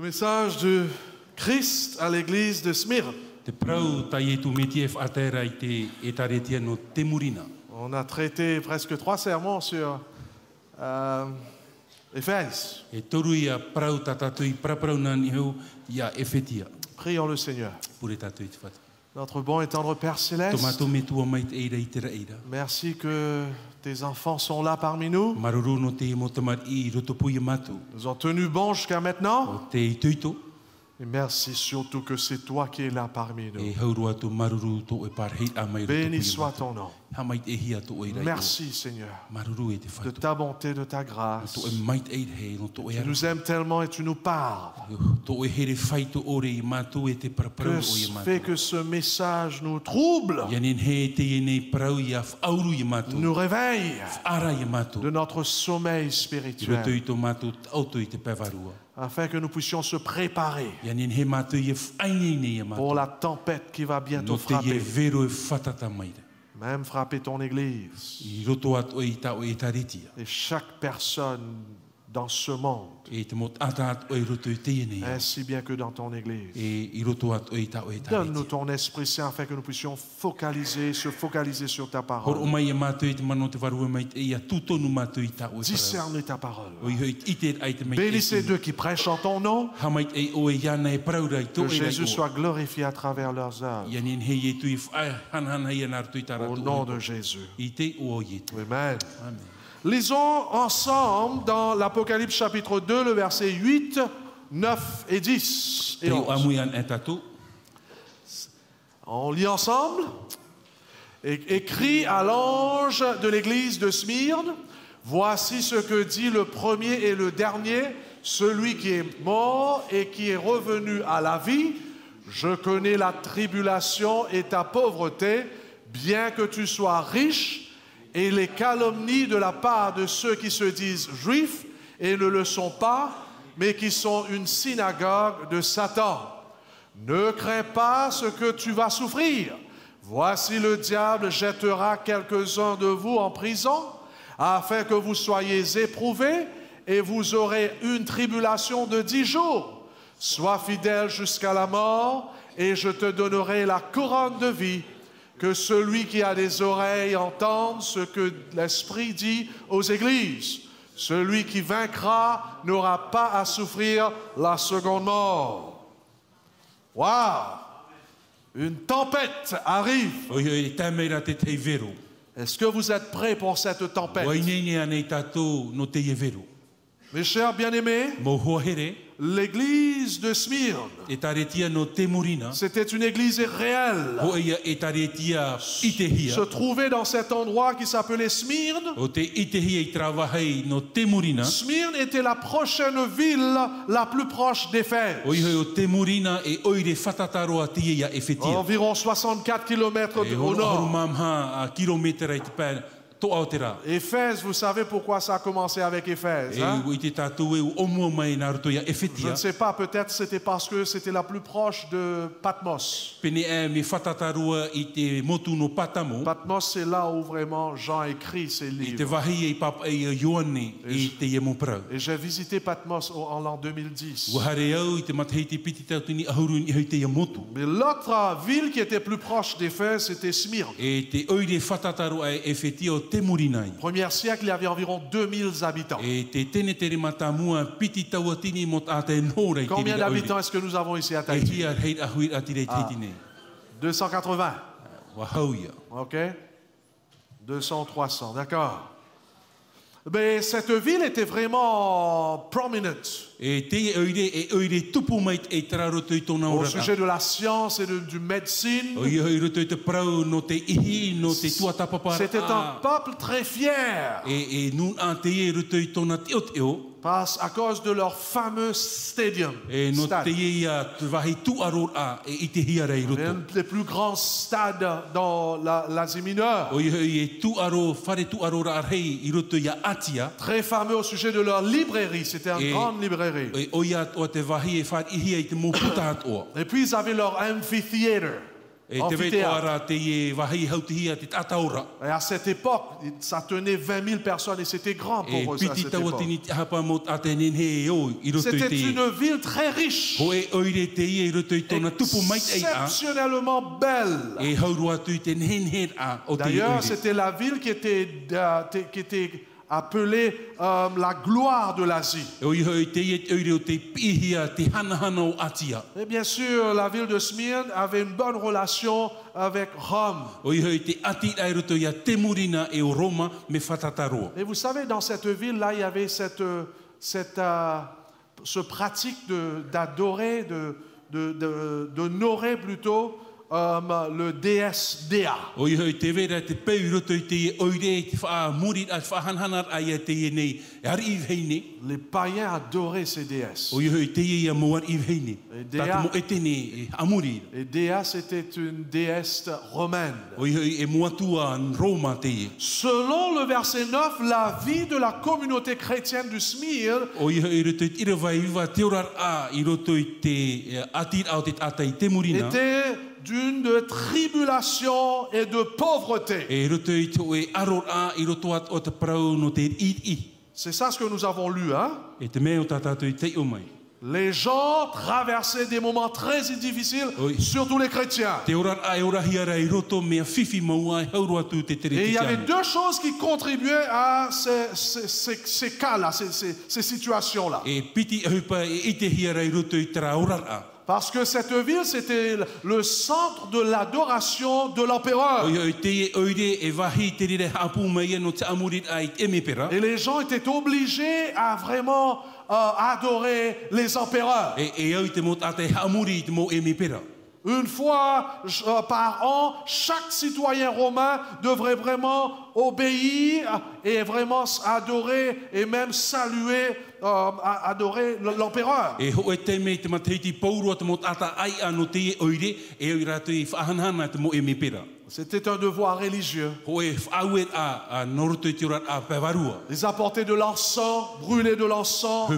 Le message de Christ à l'église de Smyrne. On a traité presque 3 sermons sur Éphèse. Prions le Seigneur. Notre bon et tendre Père Céleste, merci que tes enfants sont là parmi nous. Nous ont tenu bon jusqu'à maintenant. Et merci surtout que c'est toi qui es là parmi nous. Béni soit ton nom. Merci Seigneur de ta bonté, de ta grâce. Tu nous aimes tellement et tu nous parles. Que fait que ce message nous trouble, nous réveille de notre sommeil spirituel, afin que nous puissions se préparer pour la tempête qui va bientôt frapper. Même frapper ton église. Et chaque personne dans ce monde, ainsi bien que dans ton église. Donne-nous ton Esprit Saint afin que nous puissions se focaliser sur ta parole. Discerner ta parole. Bénis ces deux qui prêchent en ton nom. Que Jésus soit glorifié à travers leurs œuvres. Au nom de Jésus. Amen. Lisons ensemble dans l'Apocalypse chapitre 2, le verset 8, 9 et 10 et 11. On lit ensemble. Écrit à l'ange de l'église de Smyrne, voici ce que dit le premier et le dernier, celui qui est mort et qui est revenu à la vie. Je connais la tribulation et ta pauvreté, bien que tu sois riche, et les calomnies de la part de ceux qui se disent juifs et ne le sont pas, mais qui sont une synagogue de Satan. Ne crains pas ce que tu vas souffrir. Voici le diable jettera quelques-uns de vous en prison, afin que vous soyez éprouvés, et vous aurez une tribulation de 10 jours. Sois fidèle jusqu'à la mort, et je te donnerai la couronne de vie. Que celui qui a des oreilles entende ce que l'Esprit dit aux églises. Celui qui vaincra n'aura pas à souffrir la seconde mort. Waouh! Une tempête arrive. Est-ce que vous êtes prêts pour cette tempête? Mes chers bien-aimés, l'église de Smyrne, c'était une église réelle. Se trouvait dans cet endroit qui s'appelait Smyrne. Smyrne était la prochaine ville la plus proche d'Éphèse. Environ 64 km au nord. Éphèse, vous savez pourquoi ça a commencé avec Éphèse, hein? Je ne sais pas, peut-être c'était parce que c'était la plus proche de Patmos. Patmos, c'est là où vraiment Jean écrit ses livres. Et j'ai visité Patmos en l'an 2010. Mais l'autre ville qui était plus proche d'Éphèse, c'était Smyrne. Premier siècle, il y avait environ 2000 habitants. Combien d'habitants est-ce que nous avons ici à Tahiti? 280. Ok. 200, 300, d'accord. Mais cette ville était vraiment prominente au sujet de la science et du médecine. C'était un peuple très fier à cause de leur fameux stadium. L'un des plus grands stades dans l'Asie mineure. Très fameux au sujet de leur librairie. C'était une grande librairie. Et puis ils avaient leur amphitheater. amphithéâtre. Et à cette époque, ça tenait 20 000 personnes et c'était grand pour eux à cette époque. C'était une ville très riche, exceptionnellement belle. D'ailleurs, c'était la ville qui était appelée la gloire de l'Asie. Et bien sûr, la ville de Smyrne avait une bonne relation avec Rome. Et vous savez, dans cette ville-là, il y avait ce pratique d'adorer, d'honorer plutôt le déesse Dea. Les païens adoraient ces déesses. Et Dea, c'était une déesse romaine. Selon le verset 9, la vie de la communauté chrétienne du Smyrne était d'une tribulation et de pauvreté. C'est ça ce que nous avons lu, hein? Les gens traversaient des moments très difficiles, surtout les chrétiens. Et il y avait deux choses qui contribuaient à ces cas-là, ces situations-là. Parce que cette ville, c'était le centre de l'adoration de l'empereur. Et les gens étaient obligés à vraiment adorer les empereurs. Une fois par an, chaque citoyen romain devrait vraiment obéir et vraiment adorer et même saluer, adorer l'empereur. C'était un devoir religieux. Ils apportaient de l'encens, brûlaient de l'encens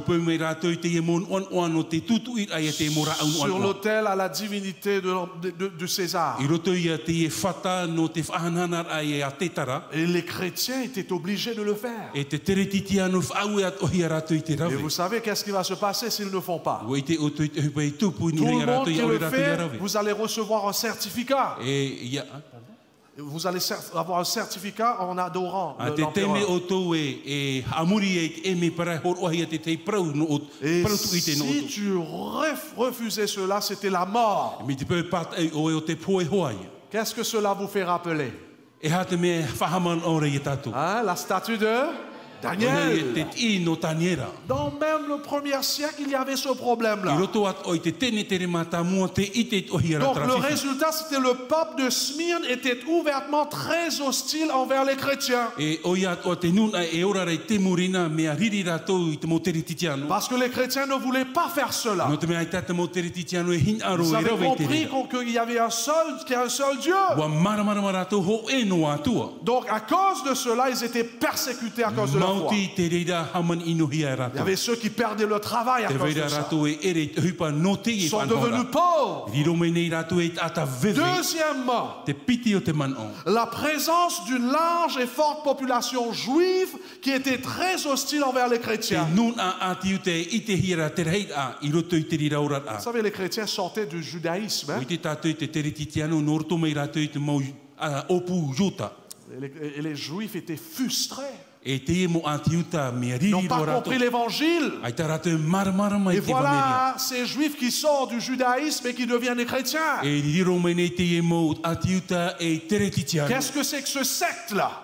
sur l'autel à la divinité de César. Et les chrétiens étaient obligés de le faire. Et vous savez qu'est-ce qui va se passer s'ils ne le font pas? Tout le monde qui le fait, vous allez recevoir un certificat. Vous allez avoir un certificat en adorant l'empereur. Et si tu refusais cela, c'était la mort. Qu'est-ce que cela vous fait rappeler? Hein, la statue de Daniel. Dans même le premier siècle, il y avait ce problème-là. Donc le résultat, c'était le peuple de Smyrne était ouvertement très hostile envers les chrétiens. Parce que les chrétiens ne voulaient pas faire cela. Ils avaient compris qu'il y avait un seul Dieu. Donc à cause de cela, ils étaient persécutés à cause de leur foi. Il y avait ceux qui perdaient leur travail à cause de ça. Ils sont devenus pauvres. Deuxièmement, la présence d'une large et forte population juive qui était très hostile envers les chrétiens. Vous savez, les chrétiens sortaient du judaïsme. Hein? Et les juifs étaient frustrés. Ils n'ont pas compris l'évangile. Et voilà ces juifs qui sortent du judaïsme et qui deviennent des chrétiens. Qu'est-ce que c'est que ce secte-là?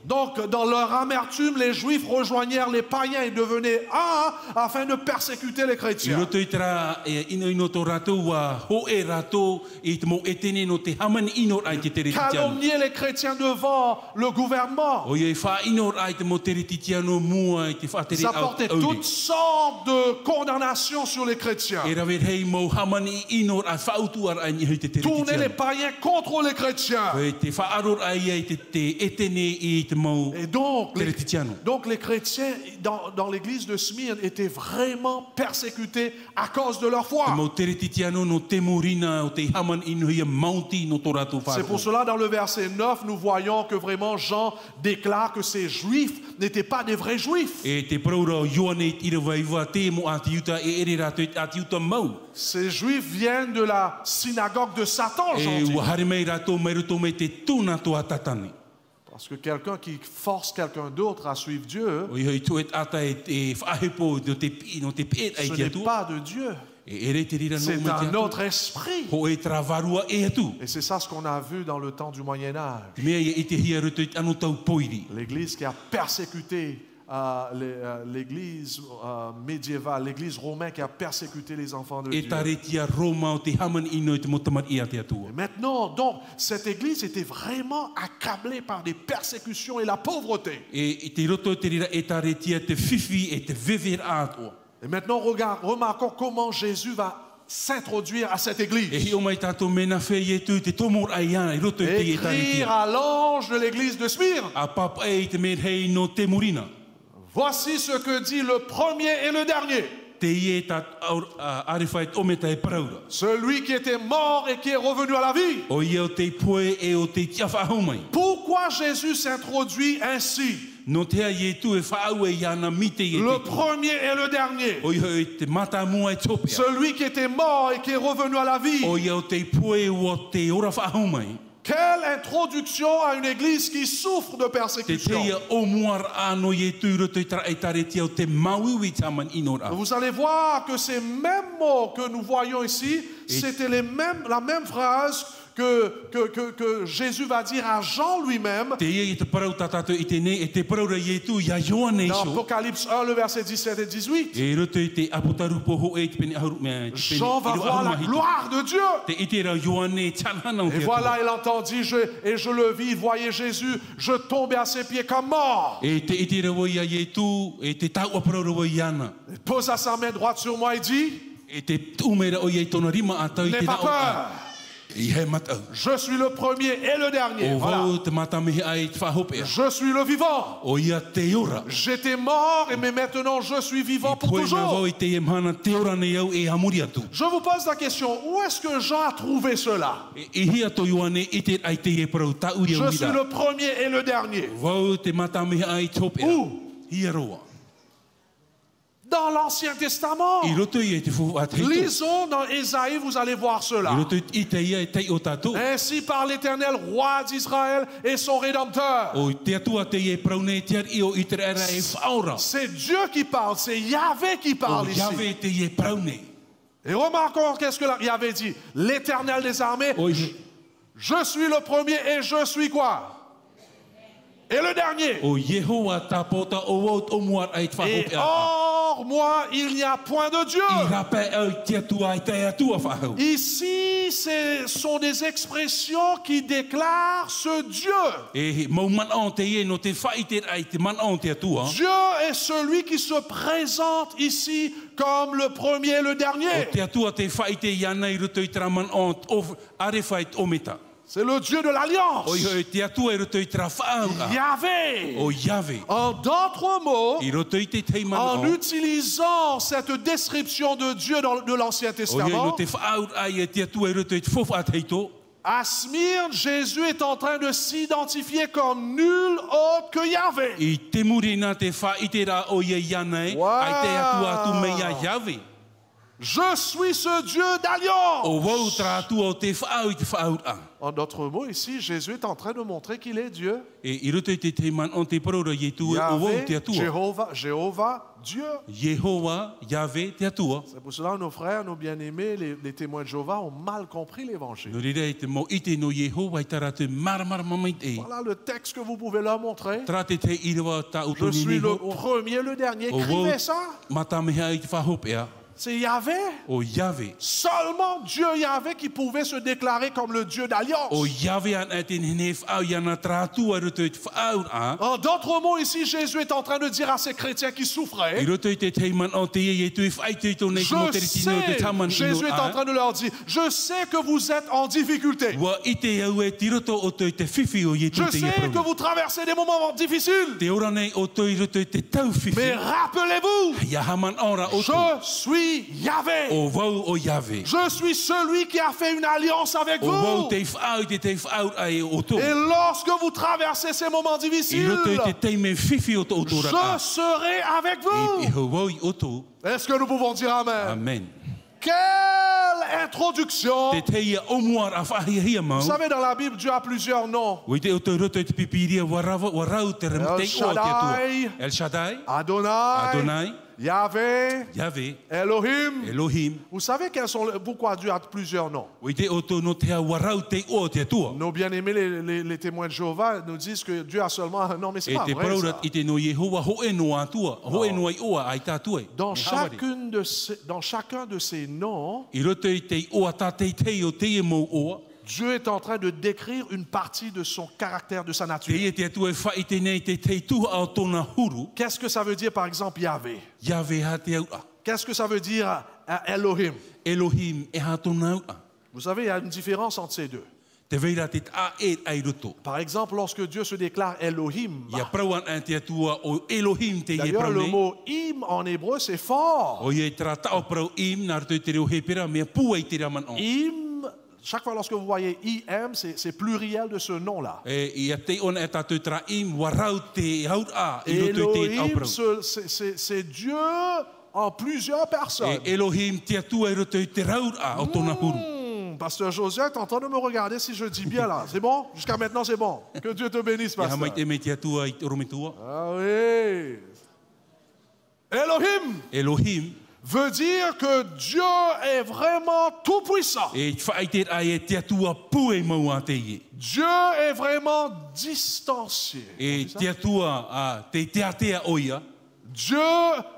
Donc, dans leur amertume, les juifs rejoignèrent les païens et devenaient un afin de persécuter les chrétiens. Calomnier les chrétiens devant le gouvernement gouvernement. O ye fa inor ai te mo tere titiano mua te fa tere Ça au portait auri. toutes sortes de condamnations sur les chrétiens. E rawe hei mo hamani inor ai fa utu ar ai ni hei te tere Tourner les titiano. païens contre les chrétiens. E te fa aror ai ai te etene i te mo Et donc, tere titiano. les chrétiens dans l'église de Smyrne étaient vraiment persécutés à cause de leur foi. Mo tere titiano no te morina o te haman inu ia maunti no toratu fa. C'est pour cela, dans le verset 9, nous voyons que vraiment Jean déclare que ces juifs n'étaient pas des vrais juifs. E te praura Ioane ira vaiva te mo atiuta e ere rato atiuta mau. Ces juifs viennent de la synagogue de Satan, Jean E dit. ua hare mai rato mai roto me te tuna to atatani. Parce que quelqu'un qui force quelqu'un d'autre à suivre Dieu, O i tu et ata e te whahepo no te pe ai ce te n'est atu. pas de Dieu. E ere te rira no C'est me te un atu. autre esprit. Ho e travarua e atu. Et c'est ça ce qu'on a vu dans le temps du Moyen-Âge. Mea ia i te hia roto i anu tau poiri. L'église qui a persécuté l'église médiévale, l'église romaine qui a persécuté les enfants de E Dieu. tare tia Roma o te haman ino e te motamat ia te atua. Et maintenant, donc, cette église était vraiment accablée par des persécutions et la pauvreté. E te roto te rira e tare tia te whiwhi e te vever atua. Et maintenant, remarquons comment Jésus va s'introduire à cette E église. hi o mai tato mena whei e tu te tomor ai ana e roto i te e tare Écrire tia. à l'ange de l'église de Smyrne. A pap e te mer hei no te morina. Voici ce que dit le premier et le dernier. Te ie ta arewhai o me te praura. Celui qui était mort et qui est revenu à la vie. O ia o te poe e o te tia whahomai. Pourquoi Jésus s'introduit ainsi? No te a ie tu e whaau e iana mite e Le te tu. premier et le dernier. O ia e te mata mua e topea. Celui qui était mort et qui est revenu à la vie. O ia o te poe o te ora whahomai. Quelle introduction à une église qui souffre de Te persécution. teia o muar ano e tu roto i tare tia o te mauiwi taman inora. Vous allez voir que ces mêmes mots que nous voyons ici, c'était la même phrase que Jésus va dire à Jean lui-même Te ia i te parau tatato i te ne e te paraura i tu ia Ioane dans so. Apocalypse 1, le verset 17 et 18. E roto i te apotaru poho e te pene aharu mea. Jean va voir la gloire de Dieu. Te itera Ioane tanhana o Et te voilà, il entendit, et je le vis, voyez Jésus, je tombais à ses pieds comme mort. E te itera wa ia i tu e te tau aparaura wa iana. Il posa sa main droite sur moi et dit, E te umera o ia i tona rima a tau i n'aie te pas rao peur, a. I he matau. je suis le premier et le dernier. O Voilà. vau te mata mehe ai te whahopea. Je suis le vivant. O ia te ora. J'étais mort, mais maintenant je suis vivant pour Poe na toujours. vau i te e mana te ora nei au e amuri atu. Je vous pose la question, où est-ce que Jean a trouvé cela? E hia to Ioane i te ai te e parau tau ria Je suis urira. le premier et le dernier. Vau te mata mehe ai te hopea. Hia roa. Dans l'Ancien Testament. I roto i e te fuhu a te hito. Lisons dans Ésaïe, vous allez voir I cela. roto i te ia e tei o tatou. Ainsi parle l'Éternel, roi d'Israël et son Rédempteur. O te atua te e praune te ar i o i te era e whaora. C'est Dieu qui parle, c'est Yahvé qui O parle ici. Yahweh te e praune. Et remarquons qu'est-ce que Yahvé dit. L'Éternel des armées, O je suis le premier et je suis quoi? Et le dernier. o Yehowa tapota o wot o muar ai te Et whahopea. hors moi, il n'y a point de I Dieu. rape au te atua ai te atua whahau. Ici, ce sont des expressions qui déclarent ce Dieu. E mau man on te e no te whaite ai te man on te atua. Dieu est celui qui se présente ici comme le premier et le O dernier. te atua te whaite iana i roto i tera man on o are whait o meta. C'est le Dieu de l'Alliance. O i te atua i roto i tera whaau. Yahvé. O Yahweh. En d'autres mots, I roto i te teiman en on. utilisant cette description de Dieu de l'Ancien O ia no Testament, te whaau ai e te atua i roto i te fofa a teito. à Smyrne, Jésus est en train de s'identifier comme nul autre que Yahvé. I te muri nā te whaite rā o ia iana e. Wow. Ai te atua atu mea Yahweh. Je suis ce Dieu d'Alliance. O wau tra atua o te whaau i te whaau a. En d'autres mots, ici, Jésus est en train de montrer qu'il est Dieu. E i roto i te teiman on te parora i tu o wau te Yahvé, atua. Jéhovah, Dieu. Yehowa, Yahweh te atua. C'est pour cela que nos frères, nos bien-aimés, les témoins de Jéhovah ont mal compris l'évangile. No rira i te mo ite no Yehowa i taratu maramara mamait e. Voilà le texte que vous pouvez leur montrer. Tra te irawa ta Je utoni suis ni le ho. premier, le dernier. O wau Écrivez ça. mata mea i te whahopea. C'est Yahvé. O Yahvé. Seulement Dieu Yahvé qui pouvait se déclarer comme le Dieu d'alliance. O Yahvé an aten hene whau iana tratua roto i te whau a. En d'autres mots, ici, Jésus est en train de dire à ces chrétiens qui souffraient, I roto i te teiman o te ie tu i whai te to nei mo te ritino te taman Jésus est en train de leur dire, je sais que vous êtes en difficulté. Wa i te au e ti roto o te whiwhi o ie tu Je te ie sais que prona. vous traversez des moments difficiles. Te ora nei o toi roto i te tau whiwhi. Mais rappelez-vous, Ia haman ora o tu. je suis Yahvé. O wau o Yahvé. Je suis celui qui a fait une alliance avec O wau vous. te whau i te whau ai o tu. Et lorsque vous traversez ces moments I difficiles, roto i te teime whiwhi o to o tu je raka. serai avec I vous. ho wau i o tu. Est-ce que nous pouvons dire Amen? Amen. Quelle introduction! Te teia o muar a whahia mau. Vous savez, dans la Bible, Dieu a plusieurs noms. O i te o te roto i te pipiria warau te remtei o te atua. El Shaddai. Adonai, Adonai. Yahvé, Yahvé. Elohim. Elohim. Vous savez pourquoi Dieu a plusieurs noms? O i te o to no te a warau te o te atua. Nos bien-aimés, les témoins de Jéhovah, nous disent que Dieu a seulement un nom, mais c'est E pas te vrai. praurat Ça. i te no Yehova ho e no atua. Ho e no ai oa ai tātua. Dans chacun de ces noms, I roto i te oa tātei tei o te e mo oa. Dieu est en train de décrire une partie de son caractère, de sa Te nature. e te atua e whai te nei te tei tuha ao tōna huru. Qu'est-ce que ça veut dire, par exemple, Yahvé? Yahvé ha te au a. Qu'est-ce que ça veut dire, Elohim? Elohim e ha tōna au a. Vous savez, il y a une différence entre ces deux. Te veira te a e ai roto. Par exemple, lorsque Dieu se déclare Elohim, Ia prauan a te atua o Elohim te ie d'ailleurs, le praune. mot im en hébreu, c'est fort. O ie tra tau prau im na roto i te reo he pera mea pua i te raman o. Im, chaque fois lorsque vous voyez im, c'est pluriel de ce nom-là. E ia te ona e tātou tra im warau te haut a i roto i te au Elohim, prau. c'est Dieu en plusieurs personnes. E Elohim te atua i roto i te raut a o tōna huru. Pasteur José est en train de me regarder si je dis bien là. C'est bon? Jusqu'à maintenant, c'est bon. Que Dieu te bénisse, Ia hamai pasteur. te me te atua i te rometua. Ah oui. Elohim Elohim veut dire que Dieu est vraiment tout-puissant. e whai te ai e te atua pue mau a te ie. Dieu est vraiment distancié. E te atua a te atea oia. Dieu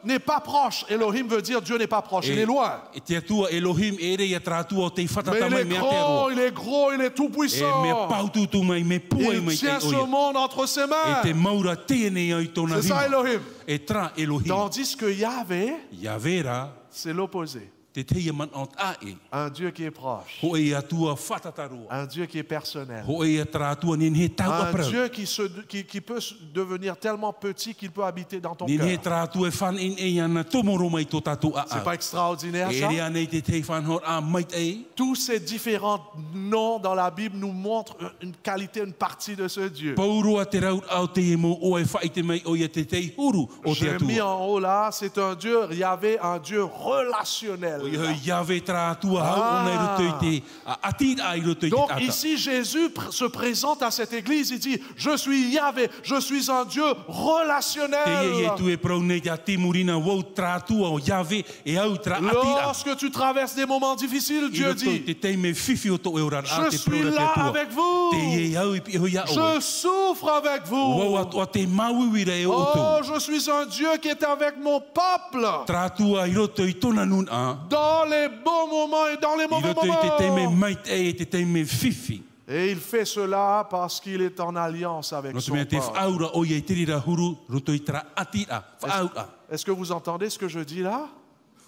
n'est pas proche. Elohim veut dire Dieu n'est pas proche. Il est loin. E te atua Elohim e re ia tratua o te Mais whatata il mai est mea te grand, aroa. il est gros, il est E tout-puissant. mea paututu mai, me pue Il mai te tient ce oia. monde entre ses E te mains. maura tēnei au tōna C'est ça, rima. Elohim. E tra Elohim. Tandis que Yahvé, Yahvé c'est l'opposé. te teia man o a e. Un Dieu qui est proche. Ho e atua whatataroa. Un Dieu qui est personnel. Ho e tratua nin he tau Un aprau. Dieu qui peut devenir tellement petit qu'il peut habiter dans ton Nin he cœur. tratua e whan in e ana tomoro mai tō tātou a C'est a. pas extraordinaire E ça? rea nei te tei whanhor a mai e. Tous ces différents noms dans la Bible nous montrent une qualité, une partie de ce Dieu. Pauroa te raut au te emo o e whai te mai o ia te tei huru o te J'ai mis atua. en haut là, c'est un Dieu, il y avait un Dieu relationnel. O ia hoi Yahvé tratua hau o nei roto i te atira ai roto i te Donc tata. ici, Jésus se présente à cette église, il dit, je suis Yahvé, je suis un Dieu Te ie relationnel. tu e prau nei te atimurina wau tratua o Yahvé e au tra atira. Lorsque tu traverses des moments difficiles, I Dieu roto i dit, te tei me whiwhi o tō e ora a je te suis prora te là atua. avec vous. Te ie au i pi hoi a oe. Je souffre avec Wau vous. atua te mauiwira e o Oh, tō. je suis un Dieu qui est avec mon peuple. Tratua i roto i tōna nun a. Dans les bons moments et dans les I mauvais roto i te tei me moments. mai e te tei me whiwhi. Et il fait cela parce qu'il est en alliance avec No te son mea te peuple. whaura o ia i tirira huru, roto i tra atira, whaura. Est-ce que vous entendez ce que je dis là?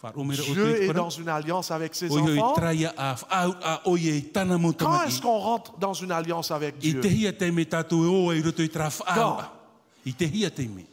Wharomera o Dieu te est parau. dans une alliance avec ses O ia i enfants. traia a whaura o ia i tana mo Quand tamai. est-ce qu'on rentre dans une alliance avec I Dieu? te hia te me tātou e o i roto i tra whaura. I te hia te me.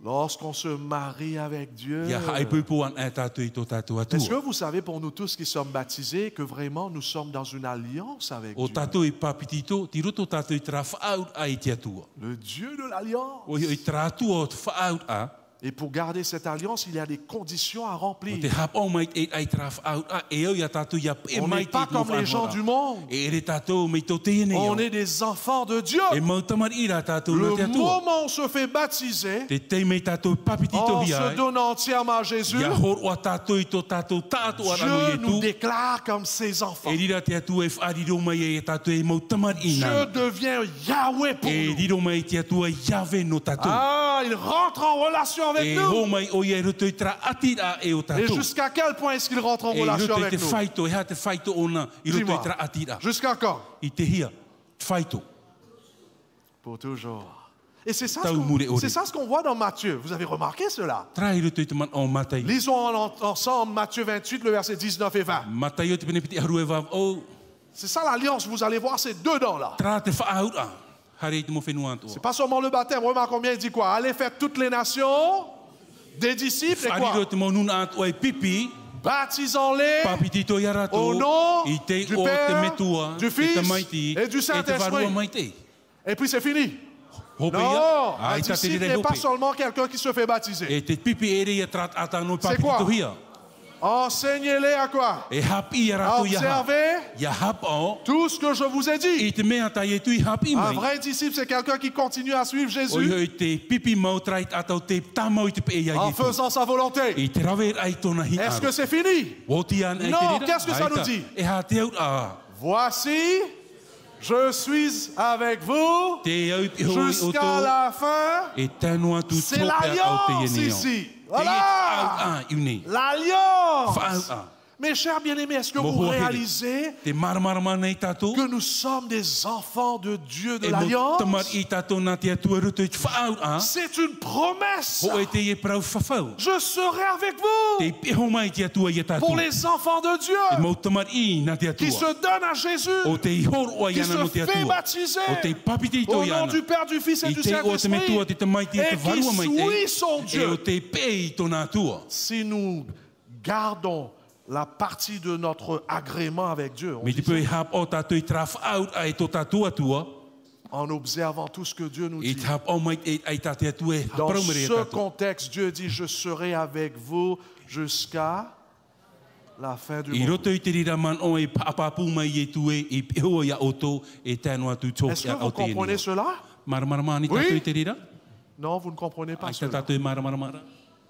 Lorsqu'on se marie avec Dieu. Ia hae pupuan e tātou i tō tātou Est-ce que atua. vous savez pour nous tous qui sommes baptisés que vraiment nous sommes dans une alliance avec O Dieu? tātou i papitito, ti roto tātou i tra whaura i te atua. Le Dieu de l'alliance. O ia i tra atua o te whaura. Et pour garder cette alliance, il y a des conditions à O te remplir. hap o mai e ai tra whaura. E au ia tātou ia e On mai n'est te pas comme les gens du monde. E ere tātou mei tō te ene On au. est des enfants de Dieu. E mau tamar ira tātou Le no te atua. moment où on se fait baptiser, Te tei mei tātou papitito en hi se ai. donnant entièrement à Jésus, Ia hor o tātou i tō tātou tātou arano Dieu i nous tu. déclare comme ses enfants. E rira te atua e whaariro mai e tātou e mau tamar Dieu ina. devient Yahweh pour E nous. riro mai te atua Yahvé no tātou. Ah, il rentre en relation avec E nous? ho mai o ia roto i tra ati a e o Et tatou. jusqu'à quel point est-ce qu'il rentre en E relation roto i avec te nous? whaito, e ha te whaito ona, i roto i Dis-moi. tra ati a. Jusqu'à quand? I te hia, whaito. Pour toujours. Et c'est ça, Tau mure ore. c'est ça ce qu'on voit dans Matthieu. Vous avez remarqué cela? Tra i roto i te man o matai. Lisons ensemble Matthieu 28, le verset 19 et 20. Matai o te pene piti aru e wav o, C'est ça l'alliance, vous allez voir ces deux dents-là. tra te whaahut a. Hare i te mo whenua C'est antua. pas seulement le baptême. Remarque combien il dit quoi? Allez faire toutes les nations, des disciples et Whari quoi? roto mo nuna atu ai pipi, Baptisons-les papiti to iarato, au nom i te du o te Père, metua, du e Fils te maiti, et du e te Saint-Esprit. varua maite. et puis c'est fini. Hope Non, ia, un ai ta te disciple rere n'est pas hope. seulement quelqu'un qui se fait baptiser. E te pipi ere ia trat ata no C'est papiti quoi? to hia. Enseignez-les à quoi? E hap i À arato ia ha. observer Ia hap o, tout ce que je vous ai dit. i te mea tai e tui hap i Un mai. vrai disciple, c'est quelqu'un qui continue à suivre O Jésus i te pipi mau trait ata o te tamau i te pe ia en i tu. faisant sa volonté. I te rawe ai tona hi Est-ce aro. que c'est fini? O ti an ai Non, te rira. qu'est-ce que ça Ai nous ta. dit? E ha te aut a. Voici, je suis avec vous Te au pi hoi o jusqu'à tō. la fin. E tanu atu C'est tōpea au te l'alliance ieneo. ici. Te Voilà. e au iunei. L'alliance. Whaau a. Mes chers bien-aimés, est-ce que vous Moho here. réalisez Te maramarama nei tātou. que nous sommes des enfants de Dieu de E mo l'alliance? tamar i tātou nā te atua ruto i te whaau a. C'est une promesse. Ho e te e prau whawhau. Je serai avec vous Te peho mai te atua i a pour tātou. les enfants de E Dieu mo tamar i nā te qui atua. se donnent à Jésus, O te i horo a qui iana no se te fait atua. baptiser O te papiti i au tō nom iana. du Père, du Fils et I du te o te metua te Saint-Esprit te maiti e te et qui varua mai te. suit son E o Dieu. te pe i tō nā atua. Si nous gardons la partie de notre agrément avec Dieu, Me te pe hap o tātou i tra whaau a e tō tātua tua. en observant tout ce que Dieu nous I dit. te hap o mai e ai tātou atua e Dans hapraumere e ce tātou. contexte, Dieu dit, je serai avec vous jusqu'à la fin du I monde. roto i te rira man o e paapapu mai e tue i peho ia oto e tēnu atu Est-ce tōki que a vous o te comprenez enia. cela? Maramarama ni Oui. tātou i te rira? Non, vous ne comprenez pas Ai tā cela. tātou e maramarama.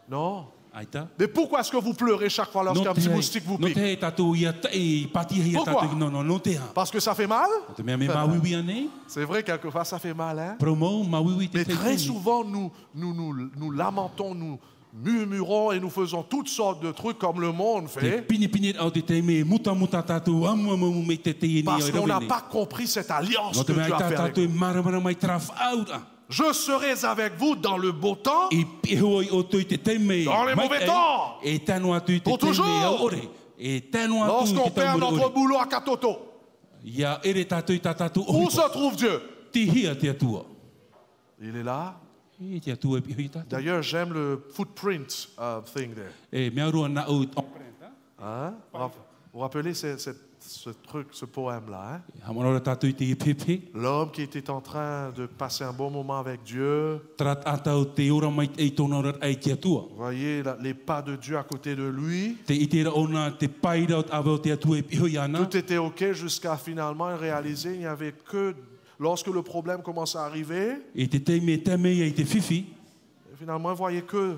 Non. Ai tā. Mais pourquoi est-ce que vous pleurez chaque fois lorsqu'un petit moustique vous no pique? te hei tātou ia e pati hei a Pourquoi? tātou no te ha. Parce que ça fait mal? O te mea me mawiwi anei. C'est vrai, quelquefois ça fait mal, hein? Promo, mawiwi te Mais te très teni. souvent, nous lamentons, nous murmurons et nous faisons toutes sortes de trucs comme le monde Te fait. pini pini au te te me muta tātou amu me te te enia Parce i qu'on n'a rawene. pas compris cette alliance No que te mea Dieu a tā fait avec tātou nous. e maramarama i tra whaau a. Je serai avec vous dans le beau temps. I peho i o tui te teime. Dans les mai mauvais ei, temps. E tanu atu i te Pour teime toujours. au ore. E tanu atu i Lorsqu'on te perd taumure notre ore. boulot à Katoto, Ia ere tātou i tā tātou où ohipa. se trouve Dieu? Ti hia te atua. Il est là. E te atua e piho i tātou. D'ailleurs, j'aime le footprint thing there. E mea rua na au. Hein? Vous rappelez ce truc, ce poème-là, hein? Hamanora tātou i te i pepe. L'homme qui était en train de passer un bon moment avec Dieu. Trat atau te ora mai e tōna ora ai te atua. Vous voyez les pas de Dieu à côté de lui. Te itera ona te paira o awe o te atua e piho i ana. Tout était OK jusqu'à finalement réaliser il n'y avait que lorsque le problème commence à arriver. E te teime teme ia i te fifi. Finalement, vous voyez que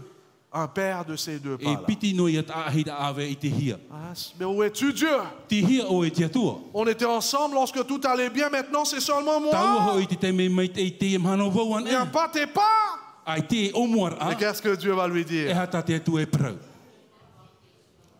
un père de ces deux E pas-là. piti no ia ta ahira awe i te hia. Ah, mais où es-tu, Dieu? Ti hia o e te atua. On était ensemble lorsque tout allait bien. Maintenant, c'est seulement Taua moi. ho i te teime mai te i te mhano wauan Il n'y a e. pas tes pas. Ai te omuar a. Et qu'est-ce que Dieu va lui E dire? hata te atua e prau.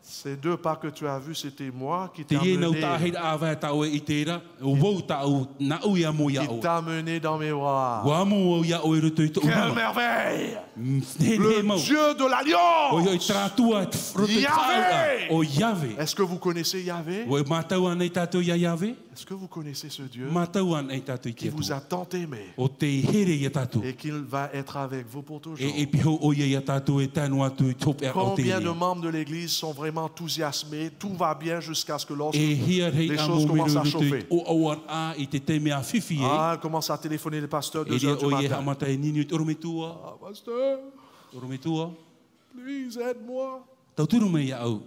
Ces deux pas que tu as vus, c'était moi qui Te t'ai ie nau amené, ta ahira awe ta o e i tera. O wau ta au na au ia mo ia qui o. t'a amené dans mes bras. Wa mo o ia o e ruto i to Quelle umama. merveille! Ne Le mau. Dieu de O ia i l'alliance. tratua roto i Yahvé! whaau. O Yahvé. Est-ce que vous connaissez Yahvé? O e matau anei tātou ia Yahvé. Est-ce que vous connaissez ce Dieu Matau anei tātou i qui te vous atua. a tant aimé O te here ia tātou. et qu'il va être avec vous pour toujours? E piho o ia tātou e tanu atu i topea o te Combien de inia. membres de l'Église sont vraiment enthousiasmés? Tout va bien jusqu'à ce que lorsque E hia rei les a choses mo commencent à miru chauffer. o awar a i te teme a fifi e. Ah, commence à téléphoner les pasteurs E 2 rea heures du o ie matin. hamata e nini o rometua. Ah, pasteur, Rometua. please aide-moi. Tau turu mai a au.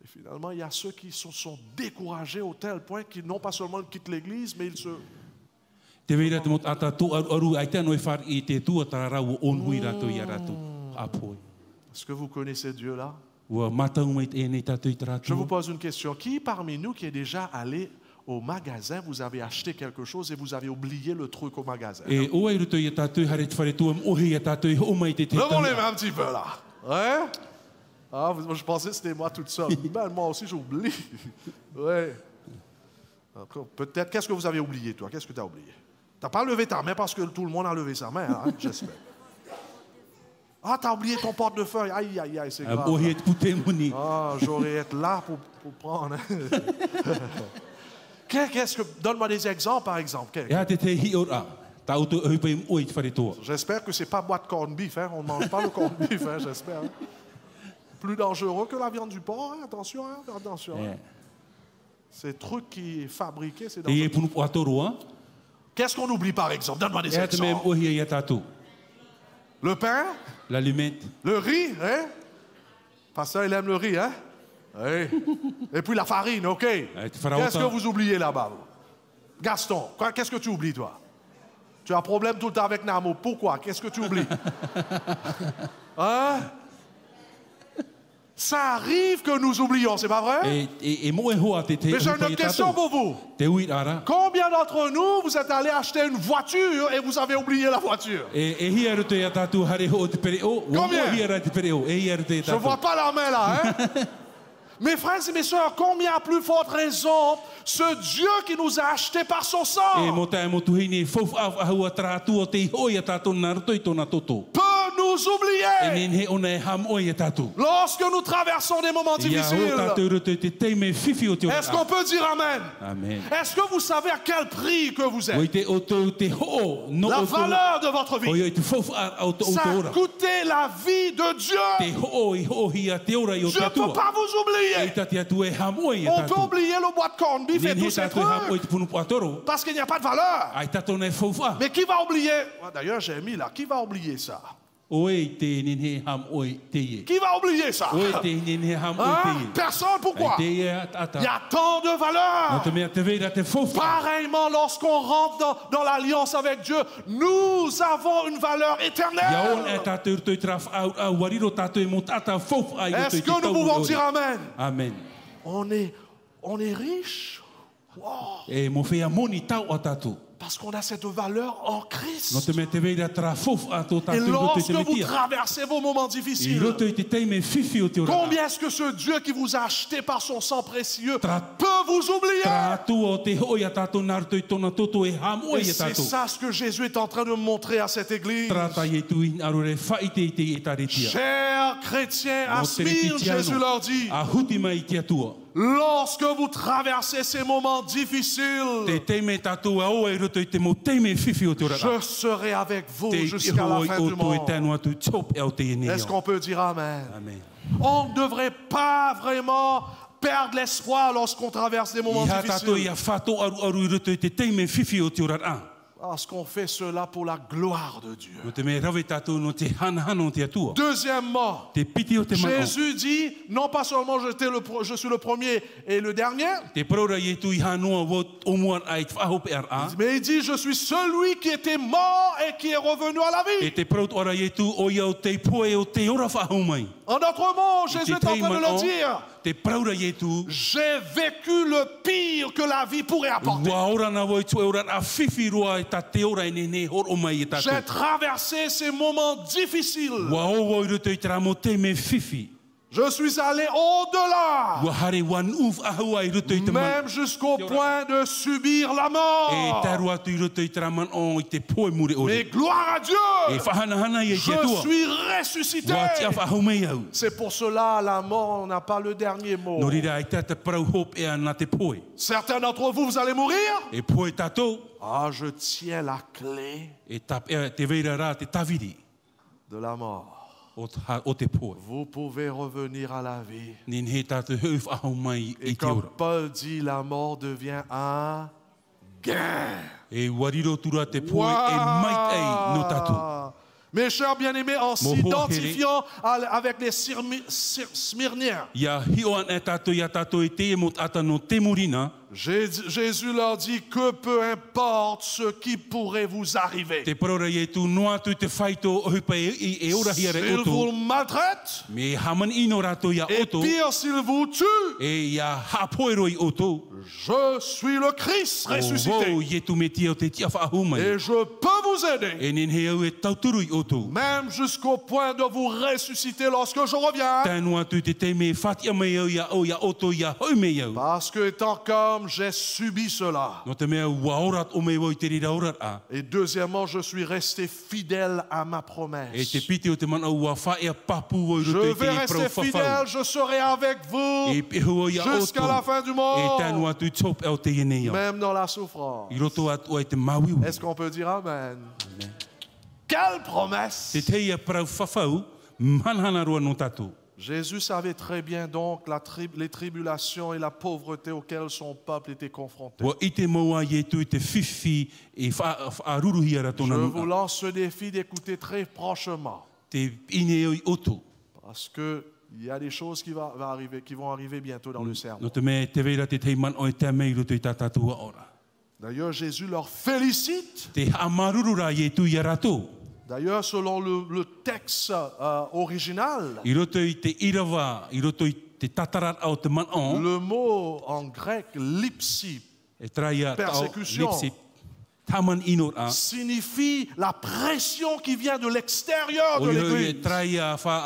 Et finalement, il y a ceux qui se sont découragés au tel point qu'ils non pas seulement quittent l'Église, mais ils se... Te veira te mot ata tō aru ai tēnoi whar i te tua tararau o onhui rato i a rato. Apoi. Est-ce que vous connaissez Dieu là? Ua matau mai e nei tātou i te Je vous rato. pose une question. Qui parmi nous qui est déjà allé au magasin, vous avez acheté quelque chose et vous avez oublié le truc au magasin. E o ai roto i tātou hare te whare tua mohi i tātou i ho mai te te Levons les tau. mains un petit peu là. Ouais? Ah, je pensais que c'était moi toute seule. Ben, moi aussi, j'oublie. Ouais. Peut-être, qu'est-ce que vous avez oublié, toi? Qu'est-ce que tu as oublié? Tu n'as pas levé ta main parce que tout le monde a levé sa main, hein, j'espère. Ah, tu as oublié ton portefeuille. Aïe, aïe, aïe, c'est grave. Mohi e te pute moni. Ah, j'aurais été là pour prendre. Qu'est-ce que... Donne-moi des exemples, par exemple. E ha te te hi ora. Ta auto oi pai o i te whare toa. J'espère que c'est pas boîte corned beef, hein? On ne mange pas le corned beef, hein, j'espère. Hein? Plus dangereux que la viande du porc, hein? Attention, hein? Attention. Hein? Ces trucs qui est fabriqué, c'est E dangereux. e punu po atoroa. Qu'est-ce qu'on oublie par exemple? Donne-moi des E ha te mea exemples. mohi i tātou. Le pain, L'aliment. le riz, hein? Pasteur, il aime le riz, hein? Oui. Et puis la farine, OK. Qu'est-ce que vous oubliez là-bas? Gaston, qu'est-ce que tu oublies, toi? Tu as un problème tout le temps avec Namo. Pourquoi? Qu'est-ce que tu oublies? Hein? Ça arrive que nous oublions, c'est pas vrai? E mo e hoa te te Mais j'ai une pai autre question tātou. pour vous. Te ui ara. Combien d'entre nous, vous êtes allés acheter une voiture et vous avez oublié la voiture? E hia roto i tātou hare ho o te pere o. Combien? Wa hia ra te pere o. E hia roto i Je ne vois tātou. pas la main là, hein? Mes frères et mes sœurs, combien à plus forte raison ce Dieu qui nous a achetés par son E sang mo tae mo tuhini fof au ahua trātu o te hoi a tātou nā roto i tōna toto. peut nous E oublier nen he ona e ham oi a tātou. lorsque nous traversons des moments Ia ho difficiles? tātou roto i te teime whiwhi o te ora. Est-ce qu'on peut dire Amen? Amen. Est-ce que vous savez à quel prix que vous Oi êtes? te oto te ho no La o valeur de votre vie. Oi te fof a o te Ça a ora. coûté la vie de Te Dieu. ho i ho hi a te ora i o Je te ne peux atua. pas vous E oublier. tati atu e ham oi a On peut tātou. oublier le bois de corned beef et Nen tous he ces tātou ham oi trucs te punu po atoro. parce qu'il n'y a pas de valeur. Ai tātou nei fof a. Mais qui va oublier? Ah, d'ailleurs, j'ai mis là. Qui va oublier ça? Oi te nen he ham oi te ye. Qui va oublier ça? Oi te nen he ham oi te Hein? ye. Personne. Pourquoi? Ai te ye a Il y tata. a tant de No valeur. te mea te veira te fof a. Pareillement, lorsqu'on rentre dans l'alliance avec Dieu, nous avons une valeur Ia on e éternelle. tātou rto i traf au wariro tātou e mo tata fof a i roto Est-ce i te que nous tau pouvons ori. dire Amen? Amen. On est riche. Wow. E mo whea moni tau a tātou. Parce qu'on a cette valeur en No Christ. te mea te veira tra fof a tō Et tātou roto i lorsque te vous metia. traversez vos moments I difficiles, roto i te teime whiwhi o te ora. combien est-ce que ce Dieu qui vous a acheté par son sang précieux Tra- peut vous oublier? Tātou o te hoi a tātou nā roto i tōna toto e ham oi Et a c'est tātou. ça ce que Jésus est en train de montrer à cette église. Trata i e tui arore whaite i te e taretia. Chers chrétiens, à O te reti Smyrne, tiano. Jésus leur dit, A huti mai i te atua. lorsque vous traversez ces moments Te difficiles, teime tātou a oa i roto i te mo teime whiwhi o te ora. je serai avec vous Te jusqu'à la hoi fin o du to e monde. tēnu atu top e o te ene Est-ce qu'on peut dire Amen? Amen. On ne devrait pas vraiment perdre l'espoir lorsqu'on traverse des moments I ha tātou difficiles. i a whato aru i roto i te teime whiwhi o te ora. Parce qu'on fait cela pour la gloire de Dieu. No te me rawe tātou no te hana o te atua. Deuxièmement, Te piti o te mano. Jésus dit, non pas seulement je suis le premier et le dernier, Te praura i e tu i hanoa o mua ai te whahope ar a. mais il dit, je suis celui qui était mort et qui est revenu à la E vie. te praut ora i e tu o iau te poe o te ora whahau mai. En d'autres mots, Jésus est en train de le dire. Te praura i e tu. J'ai vécu le pire que la vie pourrait apporter. Wa ora na wai tu e ora a whiwhi roa e ta te ora e ne hor o mai e J'ai tātou. traversé ces moments difficiles. Wa o wai roto i tera mo te me whiwhi. Je suis allé au-delà, Wa hare wan uf ahua i roto i te man. même jusqu'au point de subir la E mort. taru atu i roto i tera man o i te poe mure ore. Mais gloire à E Dieu, whahanahana i e te je atua. suis ressuscité. Wa tia whahau mai au. C'est pour cela la mort n'a pas le dernier mot. No rira ai tata prau hop e ana te poe. Certains d'entre vous, vous allez mourir. E poe tātou. Ah, je tiens la clé E te veira rā te tawiri de la mort. o te poe. Vous pouvez revenir à la vie. Nin he tātou heu whahau mai Et i te comme ora. Paul dit, la mort devient un gain. E wariro tura te poe e mait ei no tātou. Mes chers bien-aimés, en s'identifiant avec les Smyrniens, Ia hioan e tātou ia tātou e te e mot ata no te murina. Jésus leur dit que peu importe ce qui pourrait vous arriver. Te parora i tu noa tu te whaito o hupa e ora hiare S'il oto. vous maltraite, Me haman ino rato ia et oto. pire s'il vous tue, E ia hapoero i oto. je suis le Christ O ressuscité. i tu me tia o te tia whaahumai. Et je peux vous aider, E nen he au e tauturu i oto. même jusqu'au point de vous ressusciter lorsque je reviens. Tanua tu te me whatia mai au ia oto ia hoi mei au. Parce que étant comme j'ai subi cela. No te mea ua orat o mei woi te rira orat a. Et deuxièmement, je suis resté fidèle à ma E promesse. te piti o te mana ua whaea papu o i Je roto i vais te rester prau whawhau. fidèle, je serai avec vous E pehu ia jusqu'à la oto. fin du E monde, tanua tu top au te ienei au. même dans la souffrance. I roto atu ai te maui ua. Est-ce qu'on peut dire Amen? Quelle promesse! Te teia prau whawhau, manhana roa no tatu. Jésus savait très bien donc les tribulations et la pauvreté auxquelles son peuple était confronté. Wa i te maua i tu i te whiwhi e whaaruruhi ara Je tona vous nunga. lance ce défi d'écouter très prochement, Te ine oi oto. parce que il y a des choses qui vont arriver bientôt dans le sermon. No te mea te veira te teiman o e te mei roto i tātātua ora. D'ailleurs, Jésus leur félicite. Te amarurura i tu i arato. D'ailleurs, selon le texte original, I roto i te irawa, i roto i te tatarat au te man on. le mot en grec lipsi E traia tau Persécution. lipsi taman inor a. signifie la pression qui vient de l'extérieur O de i hoi e l'église. traia wha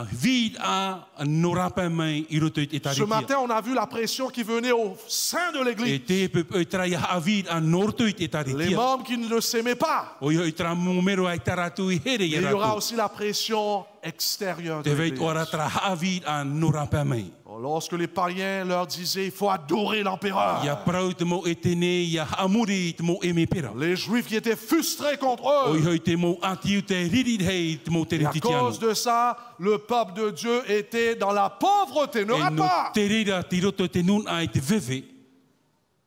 a vid a norapa mai i roto i te Ce taritia. matin, on a vu la pression qui venait au sein de E l'église. te e traia a vid a norto i te Les taritia. membres qui ne s'aimaient pas. O i hoi tra mumero ai taratu i here i Mais il y aura rato. aussi la pression extérieure de Te veit l'église. ora tra a vid a norapa mai. Lorsque les païens leur disaient il faut adorer l'empereur, Ia prau te mo e tene, ia amuri te mo e me pera. les juifs qui étaient frustrés contre O i eux, hoi te mo atiu te riri hei te mo te et à retitiano. cause de ça, le peuple de Dieu était dans la pauvreté. Ne E rate no pas! te rira ti roto te nun ai te veve.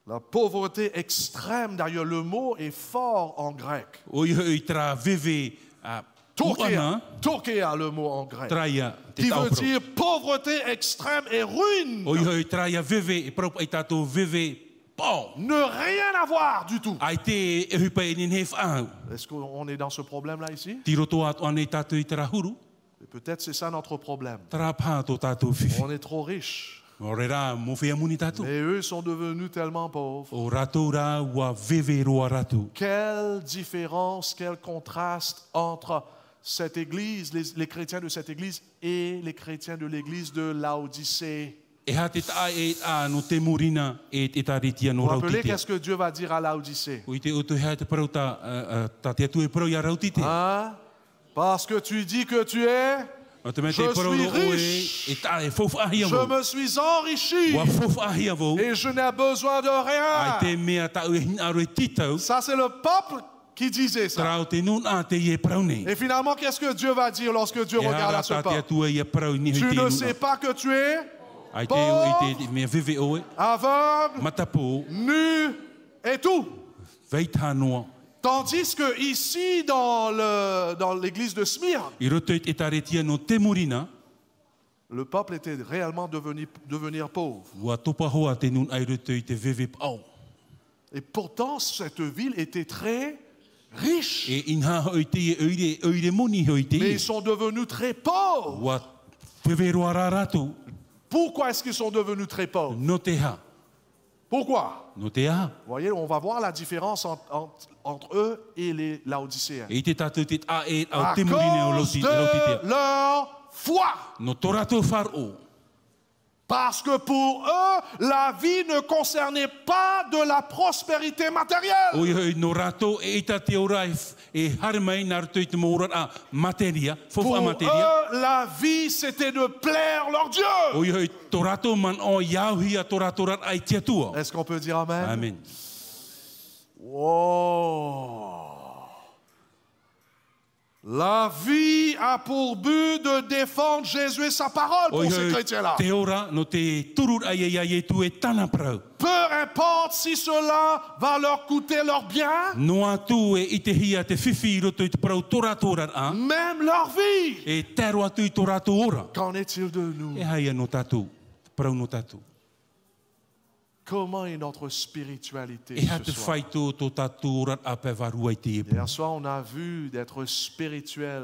La pauvreté extrême, d'ailleurs, le mot est fort en grec. O i hoi tra veve a Tokia, uana tokia, le mot en grec, traia te qui veut taupro. dire pauvreté extrême et ruine. O i hoi traia veve e prau ai tato veve pau. Ne rien avoir du tout. Ai te e hupa e nin hef au. Est-ce qu'on est dans ce problème-là ici? Ti roto atu ane tato i tera huru. Et peut-être c'est ça notre problème. Tera pā tō tato whiwhi. On est trop riches. O re rā, mo whea muni tato. Mais eux sont devenus tellement pauvres. O rato rā ua veve roa rato. Quelle différence, quel contraste entre cette église, les chrétiens de cette église et les chrétiens de l'église de Laodicée. E ha te tae e a no te murina e te taritia no Vous vous rappelez rautitia. qu'est-ce que Dieu va dire à Laodicée? O i te utu hea te parau ta te atu e parau ia rautite. Hein? Parce que tu dis que tu es, O te mea Je te parau suis ro oe riche. e tae fofu ahia je vau. me suis enrichi Ua fofu ahia vau. et je n'ai besoin de Ai te rien. mea tau e hina aro e titau. Ça, c'est le peuple qui disait ça. Trao te nun a te ie parau nei. Et finalement, qu'est-ce que Dieu va dire lorsque Dieu E regarde hara à ce ta te peuple? atu e ia parau ni Tu hoi te ne nuna. sais pas que tu es Ai te e te mea veve oe. aveugle, Matapo. nu et tout. Veita noa. Tandis que ici, dans l'église de Smyrne, I roto e te taretia no te murina. le peuple était réellement devenir pauvre. Ua topa hoa te nun ai roto i te veve pau. Et pourtant, cette ville était très riche. E inha hoi te e oire moni hoi te. Mais ils sont devenus très pauvres. Ua veve roa rā rato. Pourquoi est-ce qu'ils sont devenus très pauvres? No te ha. Pourquoi? No te ha. Vous voyez, on va voir la différence entre eux et les Laodicéens. E te tātou te a e au À te murine o cause lauti de leur foi. No tō rato wharo. Parce que pour eux, la vie ne concernait pas de la prospérité matérielle. O i no rato e ita te ora e hare mai nā rato i te mōra a materia. Fofu Pour a eux, materia. la vie, c'était de plaire leur Dieu. O i tō rato man o iauhi a tō rato rat ai tia tua. Est-ce qu'on peut dire Amen? Amen. Wow. La vie a pour but de défendre Jésus et sa parole pour ces chrétiens-là. te ora no te turur ai ai e tu e tana prau. Peu importe si cela va leur coûter leur bien, No atu e i te hia te whiwhi i roto i te prau tō rato rat a. même leur vie. E tero atu i tō rato ora. Qu'en est-il de nous? E haia no tātou. Prau no tātou. Comment est notre spiritualité E ha ce te soir? whai tō tātou rat a pe varua I te epo. Hier soir, on a vu d'être spirituel.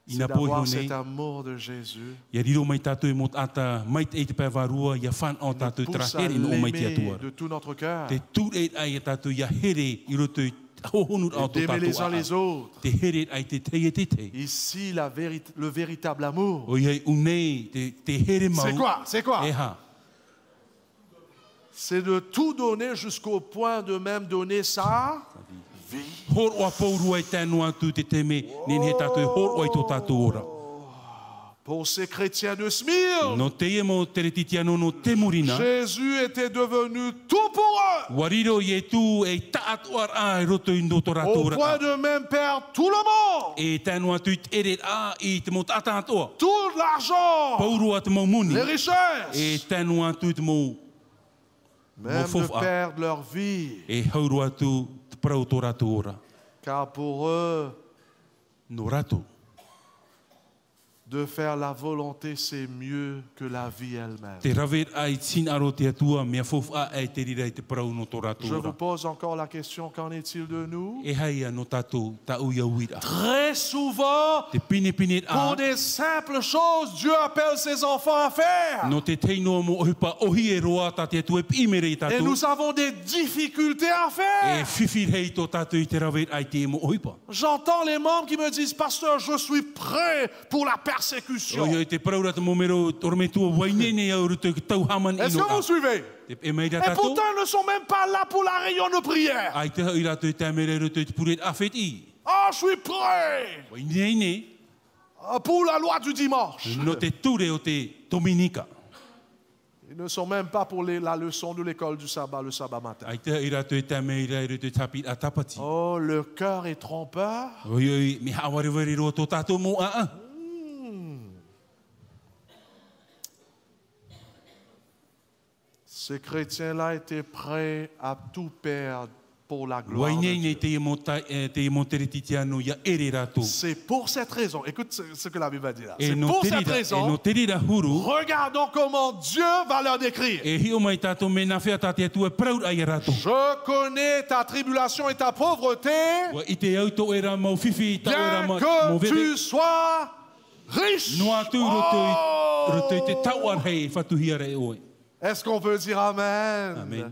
C'est Ina d'avoir pohi cet nei. amour de Jésus. Ia riro mai tātou e mot ata mai te te pe varua ia whan o Nous tātou pousse à traheri no mai te l'aimer atua. de tout notre cœur. Te tū e ai e tātou ia here I roto I hohonur au tō D'aimer les tātou uns les a. autres. Te here ai te te e te te. Ici, le véritable amour. O iai unei te here mau. C'est quoi? C'est quoi? E ha. C'est de tout donner jusqu'au point de même donner sa vie. Hor o a paurua I tēnu atu te teme, nin he tātou e hor o I tō tātou ora. Pour ces chrétiens de Smyrne, No te e mo tere titiano no te murina, Jésus était devenu tout pour eux, wariro I e tū e taat oar a e roto I no tō au rātou ora. point de même perdre tout le monde, E tēnu atu I te ere a I te mo tata atoa. tout l'argent, Paurua te mau muni, les e richesses, tēnu atu te mo même de fofa. perdre leur vie, e hauru atu te parau tō rātou ora. car pour eux, No rātou. de faire la volonté, c'est mieux que la vie elle-même. Te rawer ai tin aro te atua, mea fofa ai te rira I te parau no tō Je rātou vous ora. pose encore la question, qu'en est-il de nous? E haia no tātou ta uia uira. Très souvent, Te pine pour a, des simples choses, Dieu appelle ses enfants à faire. no te teinoa mo ohipa ohi e roa ta te atua e pimere I Et tātou. nous avons des difficultés à E faire. whiwhirhei tō tātou I te rawer ai te mo ohipa. J'entends les membres qui me disent, Pasteur, je suis prêt pour la persécution. O te paraura te momero tormetua wainene au ruto ki tau haman Est-ce ino que vous a. suivez? E mai rā Et tātou, pourtant, ils ne sont même pas là pour la réunion de prière. ai te hau I rātou te amere ruto I te puret awhet I. Ah, je suis prêt Wainene, pour la loi du dimanche. no te ture o te Dominika. Ils ne sont même pas pour la leçon de l'école du sabbat, le sabbat matin. Ai te hau I rātou te amere ruto tapit a tapati. Oh, le cœur est trompeur. Oi oi, mi hawarewari roa tō tātou mo a a. Ces chrétiens-là étaient prêts à tout perdre pour la gloire de Wainene Dieu. te mo tere titiano ia ere rātou. C'est pour cette raison, écoute ce que la Bible va dire là. E C'est no pour te cette rira, e raison, no te rira huru, regardons comment Dieu va leur décrire. e hio mai tātou me na whea tāte atua praur ai a rātou. Je connais ta tribulation et ta pauvreté, Wa I te au tō era mau whiwhi, tau era bien mau que veve. tu sois riche. No atu roto I te tauar hei whatuhia rei oe. Est-ce qu'on peut dire Amen? Amen.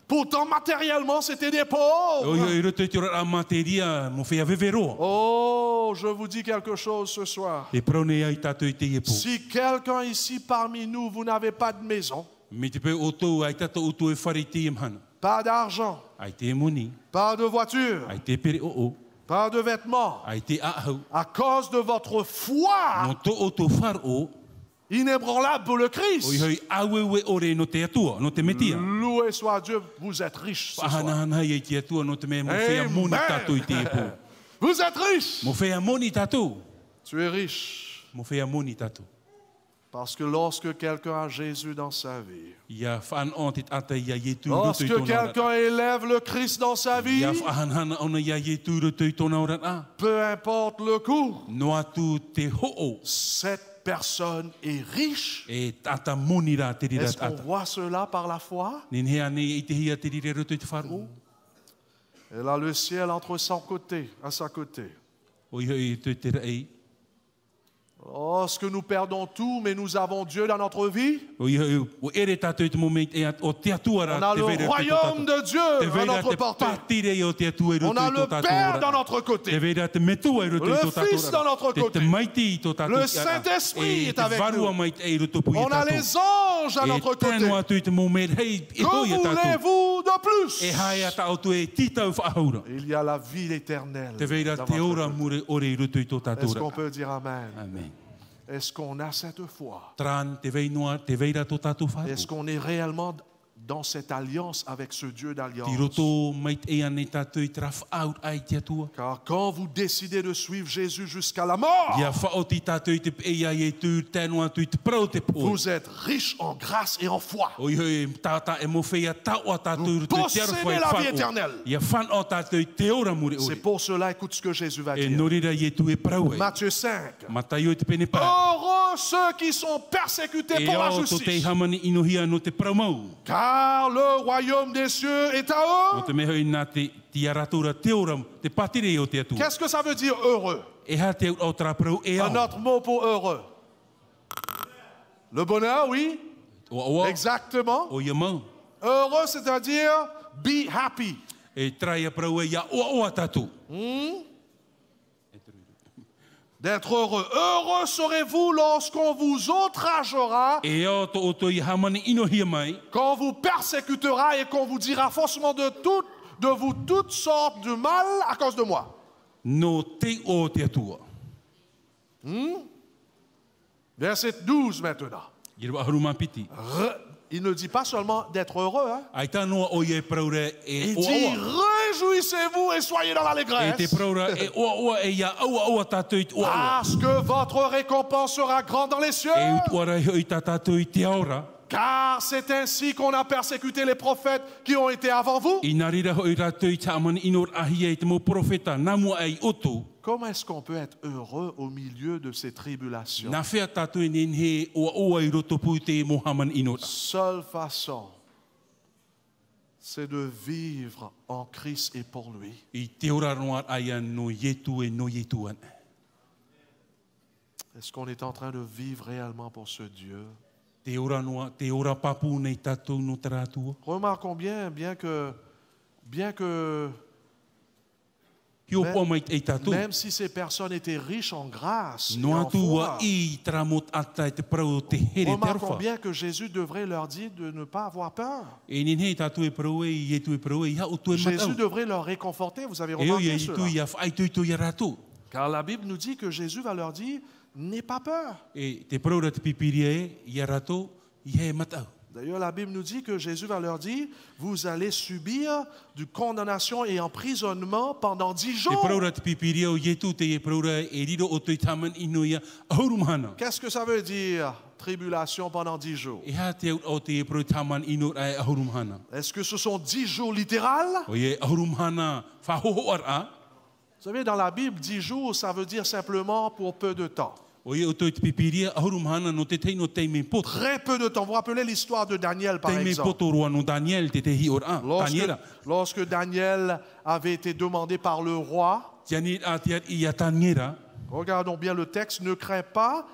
Pourtant, matériellement, c'était des pauvres. Oi oi roto I te ora a materia mo whea veve roa. Oh, je vous dis quelque chose ce soir. E praune ai tātou I te iepo. Si quelqu'un ici parmi nous, vous n'avez pas de maison, Me te peu o tō ai tata o tō e whare te imhana. pas d'argent, Ai te moni, pas de voiture, ai te pere o o, pas de vêtements, ai te ahau. à cause de votre foi No tō o tō wharo, inébranlable pour le oi Christ. hoi awewe ore no te atua, no te metia. Loué soit Dieu, vous êtes riche ce soir. Wahana ai te atua no te mea mo whea moni tātou I te epo. Vous êtes riche. Mo whea moni tātou, Tu es riche. mo whea moni tātou. Parce que lorsque quelqu'un a Jésus dans sa vie, Ia whaan on te ata ia ietu roto I lorsque tōna ora. quelqu'un élève le Christ dans sa vie, Ia whahanhana ona ia ietu roto I tōna ora a. peu importe le coût, No atu te ho'o, cette personne est riche. e tata moni rā te rira Est-ce qu'on tata. voit cela par la foi? Nin hea nei I te hia te rira roto I te wharo. Elle a le ciel entre son côté, à sa côté. Oi hoi te te rei. Lorsque nous perdons tout, mais nous avons Dieu dans notre vie, O ere tātou I te moment e o te atua on rā a te le vere royaume de Te Dieu à vere notre te portée. patire I o te atua I roto On a I le tō tātou Père dans ora. notre Te côté. vere te metua I roto I Le tō tātou Fils dans notre Te côté. maiti I tō tātou Le ora. Saint-Esprit E est te avec varua nous. mai te I roto pui On a tātou. les anges à notre E tēnu côté. atu I te moment hei Que I hoi a tātou. voulez-vous de plus? E hai a tātou e titau whaahura. Il y a la vie éternelle. Te veira dans te votre ora côté. mure ore I roto I tō tātou Est-ce qu'on ora. peut dire Amen? Amen. Est-ce qu'on a cette foi? Tran te veinoa, te veira tō tātou wharu. Est-ce qu'on est réellement dans cette alliance avec ce Dieu d'alliance? Ti roto mai te ea nei tātou I te raf out ai te atua. Car quand vous décidez de suivre Jésus jusqu'à la mort, Ia whaoti tātou I te ea e tū tēnu atu I te prau te pō. vous êtes riche en grâce et en foi. Oi hoi tāta e mo whea taua tātou Vous roto I te possédez arawhai la vie whao. éternelle. Ia whan o tātou I te ora mure C'est ore. pour cela, écoute ce que Jésus va E dire. norira I e tū e prau e. Matthieu 5. Matai o te pene pā. Heureux Heureux ceux qui sont persécutés E pour la o to te justice, hamani inohia no te praumau. car le royaume des cieux est à O eux. te meha i nā te aratura te ora, te patire o te atua. Qu'est-ce que ça veut dire heureux? E ha te au traprau e Un au. autre mot pour heureux. Le bonheur, oui, O exactement. o ia mau. Heureux, c'est-à-dire be happy. E traia prau e ia o tatu. D'être heureux. Heureux serez-vous lorsqu'on vous outragera, E o to i hamani inohia mai. qu'on vous persécutera et qu'on vous dira faussement de vous toutes sortes de mal à cause de moi. No te o te atua. Verset 12 maintenant. I rwa haruma piti. Il ne dit pas seulement d'être heureux, hein. Ai tanoa o ia praure e Il o dit oa. réjouissez-vous et soyez dans E te l'allégresse, praura e o oa e ia o tatu i o oa. parce que votre récompense sera grande dans les cieux. E ut ora i ta tatu i te aora. Car c'est ainsi qu'on a persécuté les prophètes qui ont été avant vous. I nā rira hoi rātou i tā amani inor ahia i te mō profeta, nā mua ai oto. Comment est-ce qu'on peut être heureux au milieu de ces tribulations? Nā whea tātou e nenhe oa i roto pui te mohaman inor. Seule façon, c'est de vivre en Christ et pour lui. I te ora noa aia no yetu e no yetu ana. Est-ce qu'on est en train de vivre réellement pour ce Dieu? Te ora noa, te ora papu nei tātou no taratua. Remarquons bien que Hio po mai e tātou. même si ces personnes étaient riches en grâce et Noa en tua foi, i tramot ata e te prau te here te remarquons arwha. bien que Jésus devrait leur dire de ne pas avoir peur. E nenhe tātou e prau e i etu e prau e ia o tu e Jésus matau. devrait leur réconforter, vous avez E o ia remarqué i cela. tu i a whai tu i tu i a rātou. Car la Bible nous dit que Jésus va leur dire, n'aie pas peur. E te prau ra te pipiria e i a rātou i he matau. D'ailleurs, la Bible nous dit que Jésus va leur dire, vous allez subir de condamnation et emprisonnement pendant 10 Te jours. praura te pipiria o yetu te e praura e riro o te taman ino ia ahurumana. Qu'est-ce que ça veut dire, tribulation pendant 10 jours? E ha te o te e praura taman ino ai ahurumana. Est-ce que ce sont 10 jours littérales? O ye ahurumana whahoho ara. Vous savez, dans la Bible, 10 jours, ça veut dire simplement pour peu de temps. O ye o te pipiria ahurumana no te teino te me poto. Très peu de temps. Vous vous rappelez l'histoire de Daniel, par Te me exemple. poto roa no Daniel te hi ora. Daniela. Lorsque Daniel avait été demandé par le roi, Tiani a te i a Daniela. regardons bien le texte, ne crains pas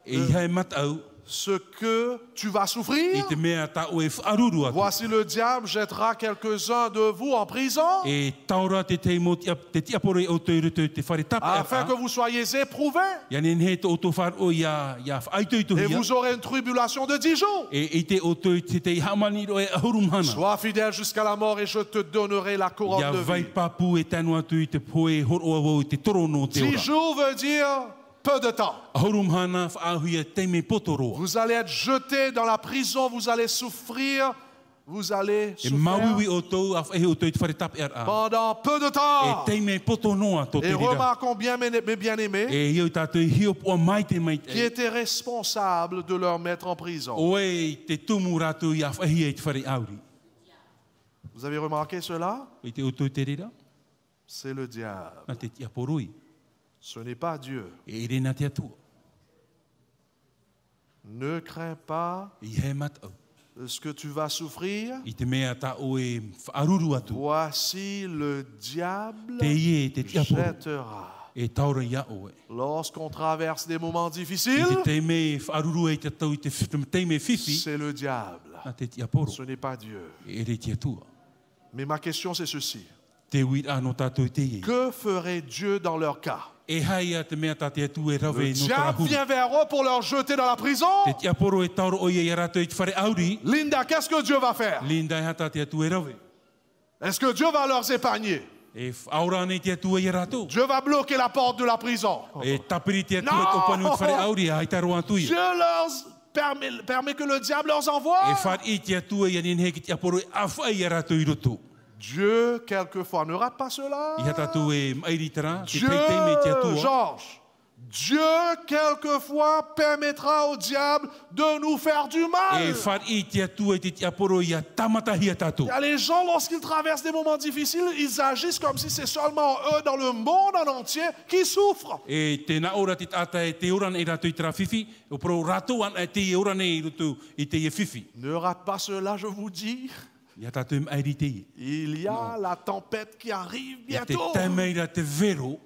E hai matau. ce que tu vas souffrir. I te mea ta o e whaaruru atu. Voici le diable jettera quelques-uns de vous en prison E taura te teimo te tiapore o te rutu te whare tapa afin que vous soyez éprouvés. Ia nen he to o to whar o ia whaaitu i Et tuhia. vous aurez une tribulation de 10 jours. E i te o te hamani ro e ahurumhana. Sois fidèle jusqu'à la mort et je te donnerai la couronne Ia de vai vie. papu e tanu atu i te poe horo au i te torono te 10 ora. jours veut dire peu de temps. Ahurumhana whaahuia te me potoroa. Vous allez être jetés dans la prison, vous allez souffrir, vous allez E mauiwi souffrir o tau a whahe o tau i te whare tap er a. pendant peu de E temps. te me potonoa to te Et rira. remarquons bien, mes bien-aimés, E iau tātou i hio poa mai te mai qui te. était responsable de leur mettre en prison. Oe te tumu rātou i a whahia i te whare auri. Vous avez remarqué cela? I te o tau te rira. C'est le diable. Na te tia porui. Ce n'est pas Dieu. E rena te atua. Ne crains pas I he matau. ce que tu vas souffrir. I te mea ta o e whaaruru atu. Voici le diable Te ie te tia poru. jettera. E taura ia oe. Lorsqu'on traverse des moments I difficiles, te te me whaaruru e te tau i te te me whiwhi. c'est le diable. Na te tia poru. Ce n'est pas Dieu. E re tia tua. Mais ma question, c'est ceci. Te wira no tātou i te ie. Que ferait Dieu dans leur cas? E haia te mea tā te atu e rave Le no diable tarahuru. vient vers eux pour leur jeter dans la prison. Te tia poru e tauro o ia i rātou i te whare auri. Linda, qu'est-ce que Dieu va faire? Linda e hata te atu e rave. Est-ce que Dieu va leur épargner? E aura nei te atu e i rātou. Dieu va bloquer la porte de la prison. E tapiri te atu Non! e topanu i te whare auri a i taro atu Dieu ia. leur permet que le diable leur envoie. E whar i te atu e anin he ki te aporu e awhai i rātou i roto. Dieu, quelquefois, ne rate pas cela. I hata tu e mairitara, te Dieu, teitei me te atua. Georges, Dieu, quelquefois, permettra au diable de nous faire du mal. E whari te atua te te aporo ia tamata hia Il tātou. y a les gens, lorsqu'ils traversent des moments difficiles, ils agissent comme si c'est seulement eux dans le monde en entier qui souffrent. E tēnā ora te tata e te ora nei rato i tera whiwhi, o pro rato an e te ora nei rutu i te e whiwhi. Ne rate pas cela, je vous dis. Ia tātou mairi te i. Il y a la tempête qui arrive Ia te bientôt. taimeira te vero,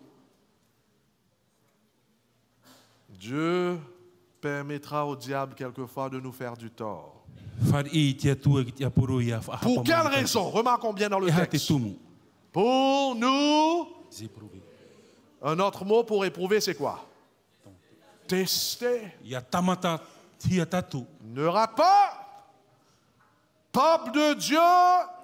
Dieu permettra au diable quelquefois de nous faire du tort. whari te atua ki te aporo ia whahapa Pour mai quelle tātou. raison? Remarquons bien dans le E ha te texte. tumu. Pour nous, Zipruvi. un autre mot pour éprouver, c'est quoi? Tester. Ia tamata hia tātou. Ne rate pas. Peuple de Dieu,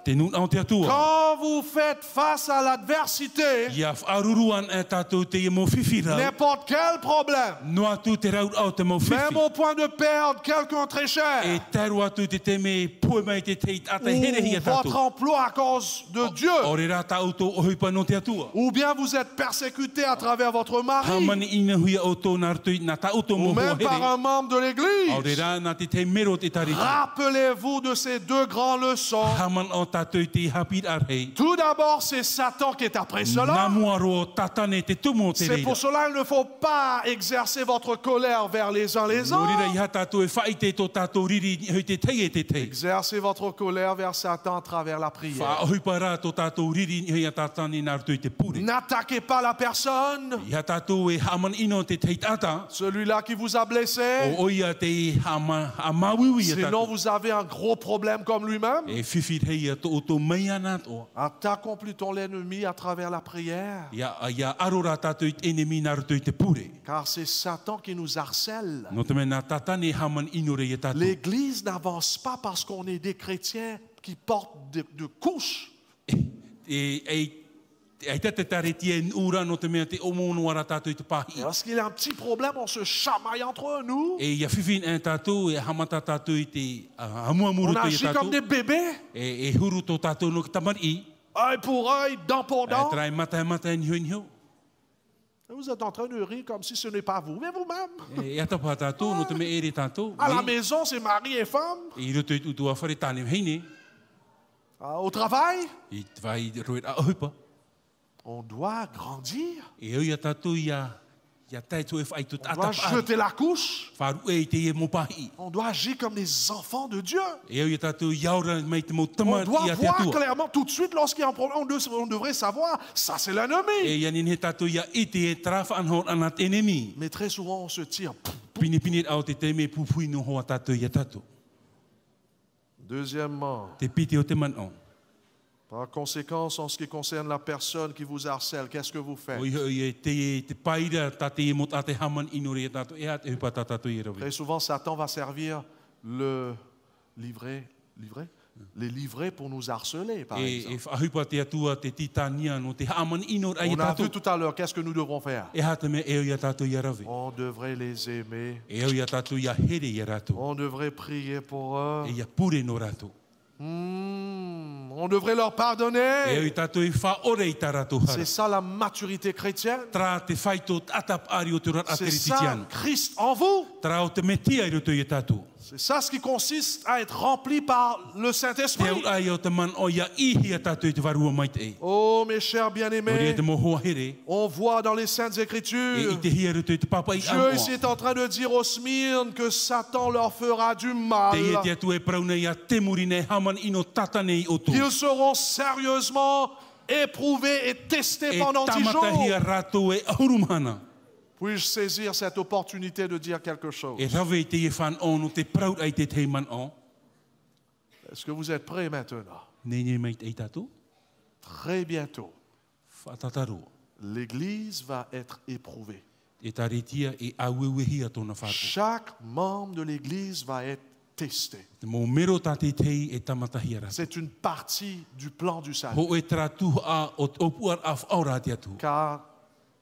Te nun au te atua. quand vous faites face à l'adversité, Ia whaaruruan e tātou te e mo whiwhira. n'importe quel problème, No atu te rau au te mo même whiwhi. au point de perdre quelqu'un très E cher, taru atu te te me pue mai te te ata here hia ou votre tātou. emploi à cause de Dieu, Ore rā tāutou o hipa no te atua. ou bien vous êtes persécuté à travers votre mari, Hamani ina huia o tō nā rutui, nā tāutou mo ou hua même par here. un membre de Ore l'Église. rā nā te mero te tariti. Rappelez-vous de ces deux grandes leçons. Haman o tātou te hapir arhei. Tout d'abord, c'est Satan qui est après Nā cela. muaro tatane te tumo te C'est reira. pour cela qu'il ne faut pas exercer votre colère vers les uns les No rira autres. iha tātou e whai te tō tātou riri hui te tei e te tei. Exercez votre colère vers Satan à travers la prière. Whaohipa rā tō tātou riri hui a tātani nā rutui te pure. N'attaquez pas la personne, Iha tātou e haman ino te tei tata. celui-là qui vous a blessé. O oia te hamawiwi a Sinon, tātou. vous avez un gros problème comme lui-même. E whiwhir hei a tō tō mea nā tō. Attaquons plutôt l'ennemi à travers la prière. Ia aro rā tātou i te enemi nā rutui te pure. Car c'est Satan qui nous harcèle. No te mea nā tātane haman ino rei a tātou. L'Église n'avance pas parce qu'on est des chrétiens qui portent de couches. Ai te tare tia ura no te mea te omono ara tātou i te Et pahi. lorsqu'il y a un petit problème, on se chamaille entre nous. E ia whiwhin e tātou e hamata tātou i te hamuamuru On te i agit comme tātou. des bébés. E huru tō tātou no ki tamari. Œil pour œil, dent pour E dent. trai mata e nio nio. Et vous êtes en train de rire comme si ce n'est pas vous, mais vous-même. E atapa tātou no te me ere tātou. À la maison, c'est mari et femme. E i roto i tutu a whare tāne heine. Au travail, I te vai roe a ohipa. on doit grandir. E oi a tātou ia taito e whai tut On doit atapa ari. jeter la couche. Wharu e te e mo pahi. On doit agir comme des enfants de Dieu. E oi a tātou iaura mai te mo On tamar doit i a te voir atua. clairement tout de suite lorsqu'il y a un problème. On devrait savoir, ça c'est l'ennemi. E ianin he tātou ia ite e trafa anhor ana te enemi. Mais très souvent, on se tire. Pini pini au te te me pupui no hoa tātou ia tātou. Deuxièmement, Te pite o te manao. par conséquence, en ce qui concerne la personne qui vous harcèle, qu'est-ce que vous faites? O i te paira ta te mo ta te haman inore tātou. E at e hupa tā tātou i rawi. Très souvent, Satan va servir les livrets pour nous harceler, par E exemple. whahupa te atua te titania no te haman inore ai On a tātou. vu tout à l'heure, qu'est-ce que nous devrons faire? E hata me e o ia tātou i rawi. On devrait les aimer. E o ia tātou ia here i ratou. On devrait prier pour eux. E ia pure no ratou. On devrait leur E o pardonner. i tātou i wha ore i tā ratou hara. C'est ça la maturité chrétienne. Tra te whaito atap ari o te rat C'est ça, aterititian. Christ en vous. Tra o te metia i roto i tātou. C'est ça ce qui consiste à être rempli par le Te Saint-Esprit. au ai o te man o ia ihi a tātou i te varua mai te e. Oh, mes chers O rea bien-aimés, te mohoa here. on voit dans les Saintes E Écritures, i te hia roto i te papa i Dieu ici est en train de dire aux Smyrne que Satan leur fera du mal, Te ia te atu e prauna ia te muri nei haman ino tatane i o tō. qu'ils seront sérieusement éprouvés et testés E pendant 10 tamata hia jours. rato e ahurumana. Puis-je saisir cette opportunité de dire quelque chose? E rawe i te e whan o no te praut ai te te man o. Est-ce que vous êtes prêts maintenant? Nei mai te i tātou. Très bientôt, Whatataro. l'Église va être éprouvée. E taretia e awewehia tōna whātu. Chaque membre de l'Église va être testé. Te mō mero tā te tei e tamata hia rata. C'est une partie du plan du salut. Ho e tratu a o opuar a whaora te atu. Car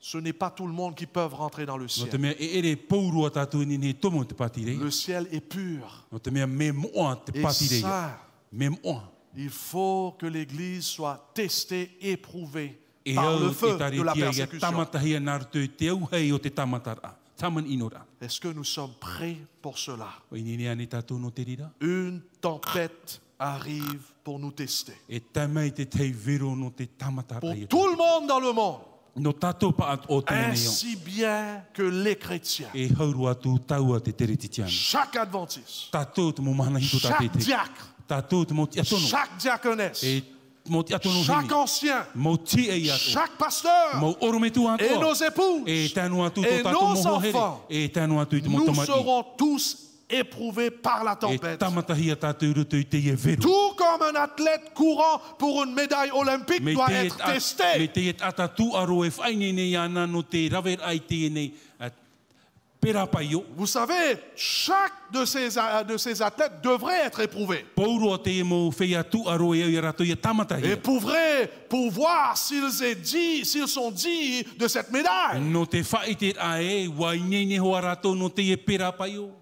ce n'est pas tout le monde qui peut rentrer dans le No te ciel. mea e ere paurua tātou ni ne tomo te patire. Le ciel est pur No te mea me moa te et patire. saint. Me moa. Il faut que l'Église soit testée, éprouvée E par au le te feu de tare la tia ia persécution. tamatahia nā rātou te au hei o te tamatara. Taman inora. Est-ce que nous sommes prêts pour cela? O inini ane tātou no te rira. Une tempête arrive pour nous tester. E tamai te tei vero no te tamatara Pour ia. tout le monde dans le monde, No tātou pa at o tēnei o. ainsi bien que les chrétiens. E hauru atu taua te tere titiana. Chaque adventiste, Tātou te mo mahana hito tā chaque te te. diacre, Tātou te mo te atono. chaque diaconesse, E mo te atono chaque hini. ancien, Mo ti e ato. chaque pasteur Mo orometu ato. et nos E épouses, tanu atu et to tātou nos mo hohere. enfants, E tanu atu i te mo nous tomai. serons tous éprouvés par la E tempête. tamatahia tātou ruto i te ie veru. Tout comme un athlète courant pour une médaille olympique Me doit te être me testé. te et ata tu aro e whaine nei ana no te rawer ai te nei pera pai o. Vous savez, chaque de ces athlètes devrait être éprouvé. Pauro te e mo whea tu aro e i rato i tamatahia. Éprouvé pour voir s'ils sont dignes de cette médaille. No te whai te ae, wai nene hoa rato no te e pera pai o.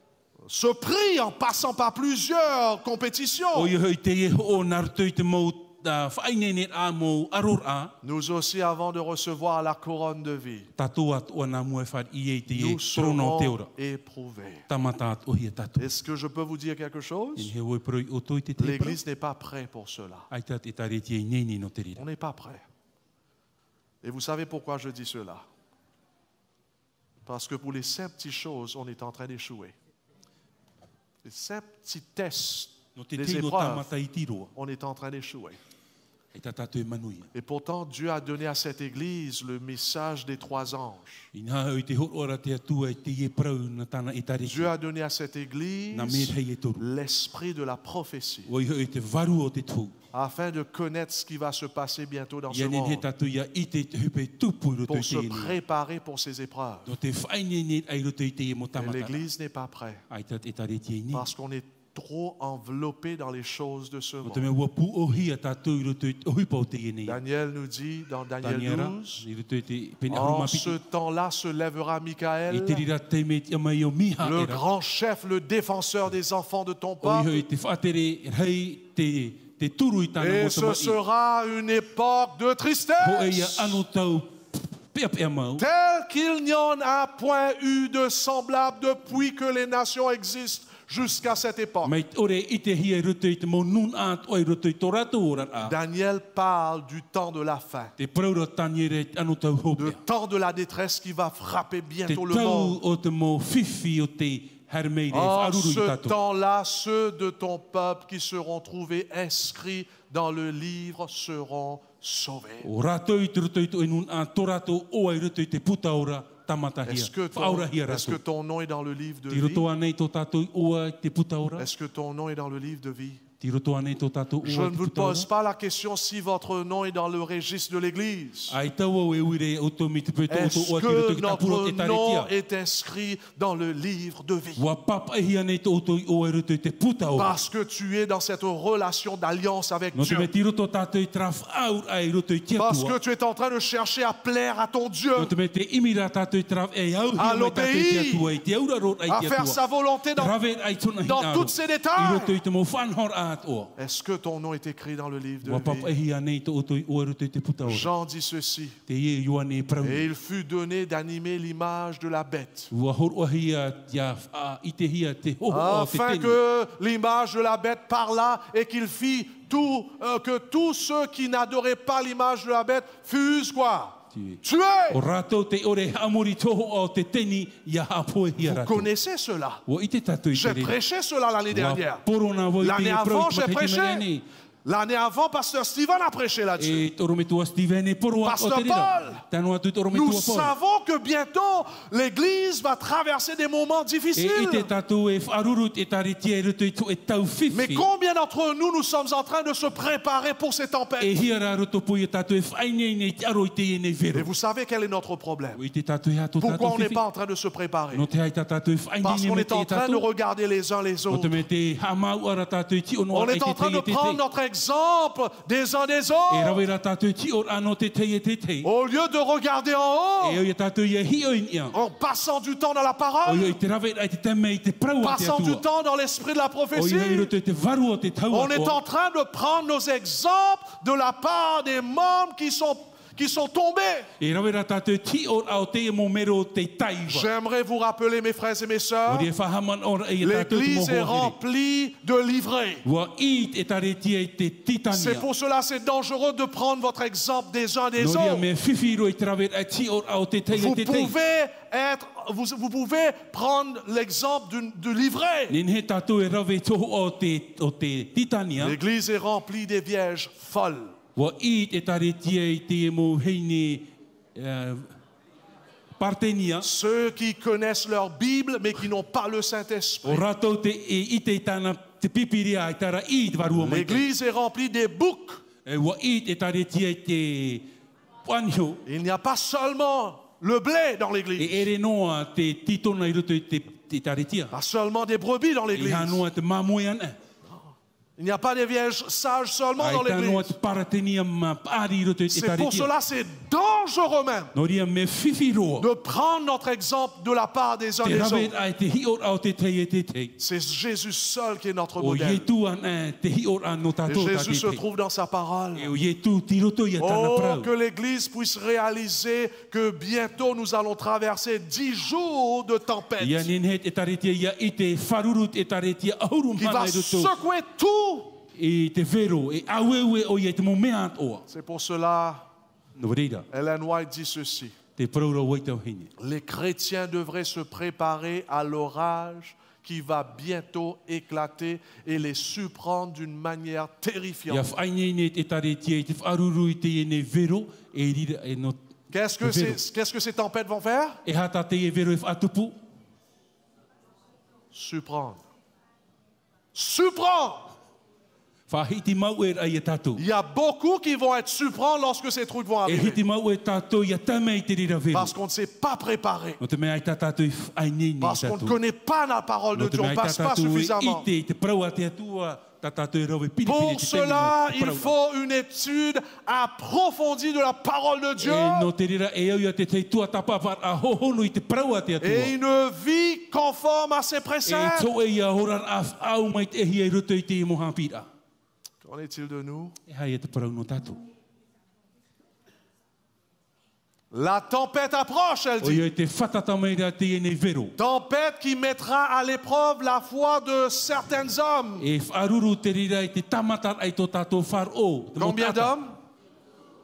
Ce prix en passant par plusieurs compétitions. O i hoi te e ho narto i te mo whai nene a mo aror a. Nous aussi, avant de recevoir la couronne de vie, Tato at o na mua whar i e te e nous trono te serons ora. éprouvés. Tamata at o hia tato. Est-ce que je peux vous dire quelque chose? In he oi proi o toi te te pra. L'Église n'est pas prête pour cela. Ai tat e tare te e nene no te rira. On n'est pas prêt. Et vous savez pourquoi je dis cela? Parce que pour les simples petites choses, on est en train d'échouer. Les simples petits tests, No te les te no épreuves, tamata i tiroa. on est en train d'échouer. E ta tato e manuia. Et pourtant, Dieu a donné à cette Église le message des 3 anges. Ina hau i te hot ora te atua e te e prau na tana e tare. Dieu a donné à cette Na Église me hei e toru. l'esprit de la prophétie, O i hau i te varu o te tū. afin de connaître ce qui va se passer bientôt dans ce Ia nen he monde, tatu ia i te hupe tupu i roto pour i se te ene. préparer pour ces épreuves. No te whaine ai roto i te e mo Et tamata. l'Église n'est pas prête, Ai tat e tare te e ni. parce qu'on est trop enveloppé dans les choses de ce O te monde. mea ua pu o hia tatu i roto i o hupa o te ene. Daniel nous dit dans Daniel Taniara, 12, i roto i te pene en aruma ce piti. temps-là se lèvera I te Michael, rira te me te mai o miha le era. grand chef, le défenseur des enfants de ton O i peuple. hoi te whaatere hei te turu i tana Et mo ce tamai. sera une époque de Ho e ia tristesse, anu tau pea pea mau. tel qu'il n'y en a point eu de semblable depuis que les nations existent jusqu'à cette époque. Mai ore i te hia roto i te mo nun at oi roto i tō rato ora a. Daniel parle du temps de la fin, Te praura taniere anu tau du hopea. temps de la détresse qui va frapper Te bientôt le tau monde. o te mo whiwhi o te hermeire En whaaruru i ce tato. temps-là, ceux de ton peuple qui seront trouvés inscrits dans le livre seront sauvés. O rato i te roto i te e nun a tō rato o ai roto i te puta ora tamata hia. Whaura hia Est-ce que rato. ton nom est dans le livre de Ti roto vie? anei tō tato i o ai te puta ora. Est-ce que ton nom est dans le livre de vie? Ti roto anei tō tato o Je ai ne te vous puta ora. pose pas la question si votre nom est dans le registre de l'Église. Ai tau au e uire o tō mi te peto o Est-ce tō o ai te roto que ki tapuro notre te tare nom tia. est inscrit dans le livre de vie? Wa papa hia nei tō tō i o ai roto i te puta ora. Parce que tu es dans cette relation d'alliance avec No te me Dieu. ti roto tato i traf aur ai roto i tia Parce tua. que tu es en train de chercher à plaire à ton Dieu, No te me te imira tato i traf e au À hia mai tato i tia l'obéir, tua i te aura rot ai à tia faire tua. sa volonté dans... Raver ai tona hi dans aro. tous ses I détails. roto i te mo whanhor at o. Est-ce que ton nom est écrit dans le livre Wa de papa e vie? hia nei tō oto i o ai roto i te puta ora. Jean dit ceci. Te ie Ioane e prau. Et il fut donné d'animer l'image de la bête, Ua hor o hia tia i te hia te hoho o te afin teni. que l'image de la bête parla et qu'il fit tout, que tous ceux qui n'adoraient pas l'image de la bête fussent quoi? O Tués! rato te ore amori toho o te teni ia hapoe hia Vous rato. connaissez cela. Ua i te tato i te J'ai rere. prêché cela l'année dernière. Ua porona voi te L'année e prau avant, i te j'ai matahiti prêché. mariani. L'année avant, Pasteur Steven a prêché là-dessus. E toro me tua Steven e poro a o Pasteur te rira. Paul. Tanu atu toro me Nous tua Paul. savons que bientôt l'Église va traverser des moments E i te difficiles. tatu e whaaruru e tari tia e ruto i tu e tau Mais whiwhi. combien d'entre nous sommes en train de se préparer pour ces E tempêtes? hia rā roto pui e tatu e whaine nei te aro i te e nei Et vero. vous savez quel est notre problème? O i te tatu e hato Pourquoi tatu on n'est whiwhi. pas en train de se préparer? No te hai tatu e whaine Parce nei qu'on me est te en e train de tatu. regarder les uns les No te autres. me te hamau ara tatu e ti ono On ara e est te en train te de e te prendre te. notre exemple des uns des E rawe autres. ra tatu e ti or ano te te e te te. Au lieu de regarder en E haut, o i tatu i e hi o in ia. en passant du temps dans la O parole, i te rawe ai te teme i te prau a te passant du atua. temps dans l'esprit de la O i hei prophétie. roto e te varu o te tau On est atua. en train de prendre nos exemples de la part des membres qui sont tombés. E rawe rā tātou ti o au te mo mero te taiwa. J'aimerais vous rappeler, mes frères et mes sœurs, O rie whahaman ora e tātou te l'Église est moho here. remplie de livrets. Wa i te taretia e te C'est titania. pour cela c'est dangereux de prendre votre exemple des uns des No ria autres. me whiwhiro e te rawe a ti o au te tei Vous te tei. vous pouvez prendre l'exemple du livret. Nin he tātou e rawe toho o te titania. L'Église est remplie des vierges folles. Wa i te taretia e te mo heine partenia. Ceux qui connaissent leur Bible mais qui n'ont pas le O Saint-Esprit. rātou te e i te tāna te pipiria e tara i te varua mai te. L'Église est remplie des boucs. E wa i te taretia e te puanho. Il n'y a pas seulement le blé dans E l'Église. ere noa te titona i roto i te taretia. Pas seulement des brebis dans I l'Église. hanoa te mamoe ana. Il n'y a pas des vierges sages seulement dans Ai tanoa l'Église. te paratenia ma paari i roto i te C'est pour taretia. cela c'est dangereux même No ria me whiwhiroa. de prendre notre exemple de la part des uns Te des rawe autres. ai te hior au te tei e te tei. C'est Jésus seul qui est notre O modèle. Ietu ana te hior ano Et tātou tā Jésus se te tei. trouve dans sa parole. E o Ietu ti roto i a tāna Oh, prau. que l'Église puisse réaliser que bientôt nous allons traverser 10 jours de tempête Ia nin he te taretia ia i te wharuru te taretia ahuru qui mana va i roto. secouer tout. E te vero, e awewe o ia te mo mea at oa. C'est pour cela, No reira, Ellen White dit ceci. te praura waitau hine. Les chrétiens devraient se préparer à l'orage qui va bientôt éclater et les surprendre d'une manière Ia terrifiante. whaine ne te taretia i te wharuru i te ene vero, e rira e no Qu'est-ce que ces tempêtes vont faire? e hata te e vero e whatupu. Surprendre. Surprendre! Whahiti mau e ai e tātou. Il y a beaucoup qui vont être surpris lorsque ces trucs vont E arriver. hiti mau e tātou ia tamei te rira vero. Parce qu'on ne s'est pas préparé. No te mea ai tā tātou i whaine ni Parce qu'on ne tātou. connaît pas la parole de No te Dieu. On mea ne ai passe tā pas tātou suffisamment. i te praua te atua, tā tātou e rawe piri Pour cela, il faut une étude approfondie de la parole de Dieu E no te rira e au ia te te tua tapapar a hohonu i te praua te atua. et une vie conforme à ses E préceptes. tō e ia horar au mai te ehi e roto i te mohapira. Qu'en est-il de nous? E hai e te parau no tātou. La tempête approche, elle O dit. ia te whatata mai rea te ene vero. Tempête qui mettra à l'épreuve la foi de certains hommes. E wharuru te rira i te tamatar ai tō tātou wharo. Combien d'hommes?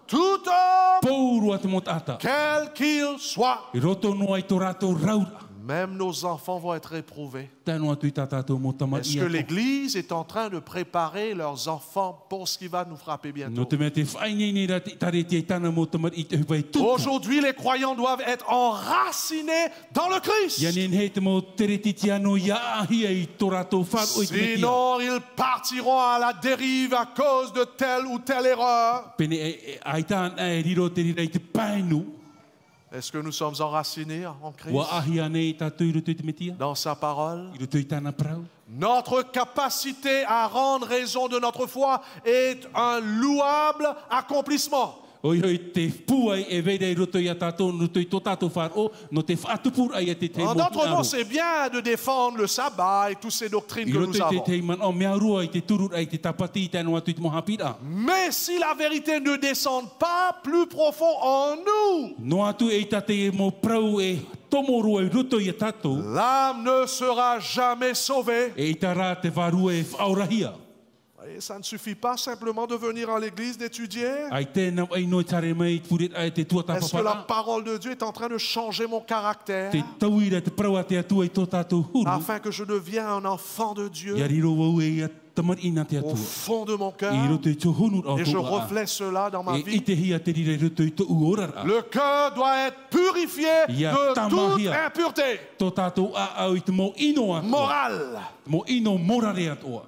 Tout homme, Pouru a te motata. quel qu'il soit. I roto no ai tō rātou raura. Même nos enfants vont être éprouvés. Tēnō atu i tā tātou motama Est-ce i que ako. l'Église est en train de préparer leurs enfants pour ce qui va nous frapper No bientôt? te mea te whaine ni ra te tare te tāna motama i te hupai tuka. Aujourd'hui, les croyants doivent être enracinés dans le Christ. Ia nen he te mo tere titi ano ia ahia i tō rātou wharo i te metia. Sinon, ils partiront à la dérive à cause de telle ou telle erreur. Pene ai tāna e riro te rira i te painu. Est-ce que nous sommes enracinés en Christ, Wa ahia nei tātou i roto i te metia. dans sa parole? I roto i tāna prau. Notre capacité à rendre raison de notre foi est un louable accomplissement. Oi hoi te puai e veira i roto i a tātou, roto i tō tātou wharo, no te whaatupur ai a te te En d'autres aro. mots, c'est bien de défendre le sabbat et toutes ces doctrines I que roto nous i te avons. te man o mea rua i te turur ai te tapati i tēnō atu i te mohapira. Mais si la vérité ne descend pas plus profond en nous, No atu e tate e mo prau e tomoro e roto i a tātou, l'âme ne sera jamais sauvée. e i tā rā te wharua e whaurahia. Et ça ne suffit pas simplement de venir à l'église, d'étudier. Ai tēnā ai noi tare mai puret ai te tua Est-ce que la tapapara. parole de Dieu est en train de changer mon caractère Te tauira te praua te atua i tō tātou huru. afin que je devienne un enfant de Dieu Ia riro wau e ia tamarina te au atua. fond de mon cœur I roto i tō honur au et je tō a. reflète cela dans ma E i vie? te hia te rire roto i tō uorara. Le cœur doit être purifié Ia de toute tamahia. impureté Tō tātou a au i te mo ino atua. morale. Mo ino morare atua.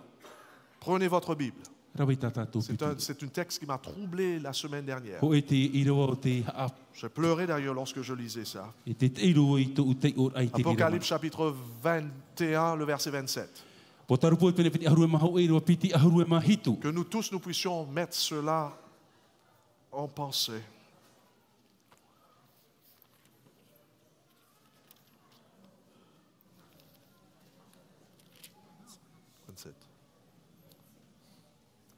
Prenez votre Bible. Rawai tā tātou pitu. C'est un texte qui m'a troublé la semaine dernière. Ho e te irawa o te a. J'ai pleuré d'ailleurs lorsque je lisais ça. E te teiro i tō utei o ai te rira. Apocalypse chapitre 21, le verset 27. Po tarupo e pene piti ahuru e maha o eiro piti ahuru e mahitu. Que nous tous nous puissions mettre cela en pensée.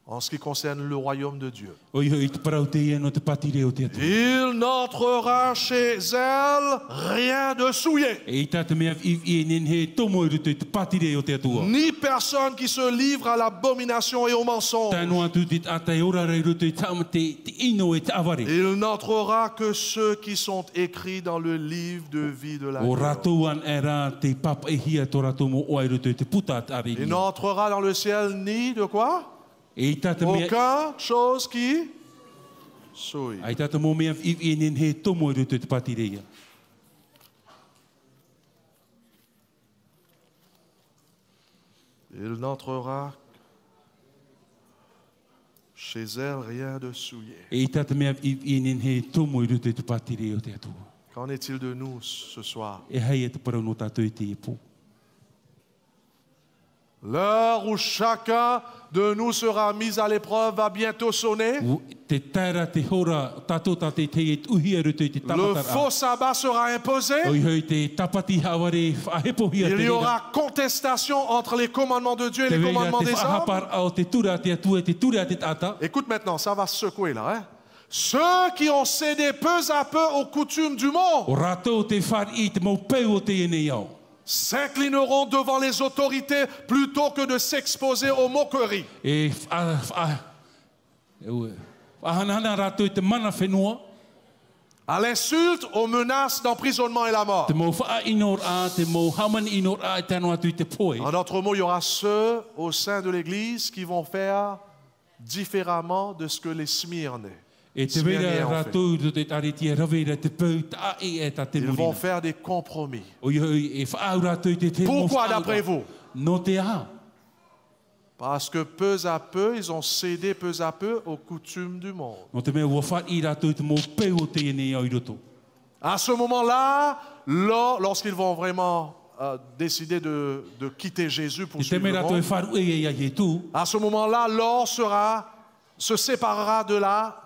en ce qui concerne le royaume de Dieu. O iho i te parau te ia no te patire o te atua. Il n'entrera chez elle rien de souillé, E i tata mea i nen he tomo i ruto i te patire o te atua. ni personne qui se livre à l'abomination et au mensonge. Tēnu atu te atai ora rei ruto i tama te ino e te aware. Il n'entrera que ceux qui sont écrits dans le livre de vie de la O vie. ratou an e rā te papa e hia tō ratou mo oai ruto i te puta at are Il ni. n'entrera dans le ciel ni de quoi? E i tata mea Aucun chose qui souille. ai tata mo mea i nen he tomo i ruto i te patire ia. Il n'entrera chez elle rien de souillé. E i tata mea i nen he tomo i ruto i te patire o te atua. Qu'en est-il de nous ce soir? E hei e te parau no tātou i te ipo. L'heure où chacun de nous sera mis à l'épreuve va bientôt sonner. Te tēra te hora tātou tā te e uhia ruto i te Le tamatara. faux sabbat sera imposé. Oi hoi te tapati haware whahepo hia Il te y rira. aura contestation entre les commandements de Dieu et Te les reira commandements te des hommes. whahapar au te tura te atua te tura te tata. Écoute maintenant, ça va se secouer là. Hein? Ceux qui ont cédé peu à peu aux coutumes du monde O rātou te whar i te mau peu o te ene iau. s'inclineront devant les autorités plutôt que de s'exposer aux moqueries. E whanahana rātou i te mana whenua. À l'insulte, aux menaces d'emprisonnement et la mort. Te mau wha inor a, te mau haman inor a, te anu atu i te poe. En d'autres mots, il y aura ceux au sein de l'Église qui vont faire différemment de ce que les Smyrnais. E te Smyrniens vera ont fait. rātou i te tariti e raweira te peu ta e e ta te Ils vont morina. faire des compromis. O ioi e whaau rātou i te te Pourquoi mo d'après whaau. vous? No te a. Parce que peu à peu, ils ont cédé peu à peu aux coutumes du monde. No te mea ua wha i rātou i te mau peu o te ene iau i roto. À ce moment-là, lorsqu'ils vont vraiment décider de quitter Jésus pour Te suivre me le rātou e monde, wharu e ia he tū. à ce moment-là, l'or se séparera de la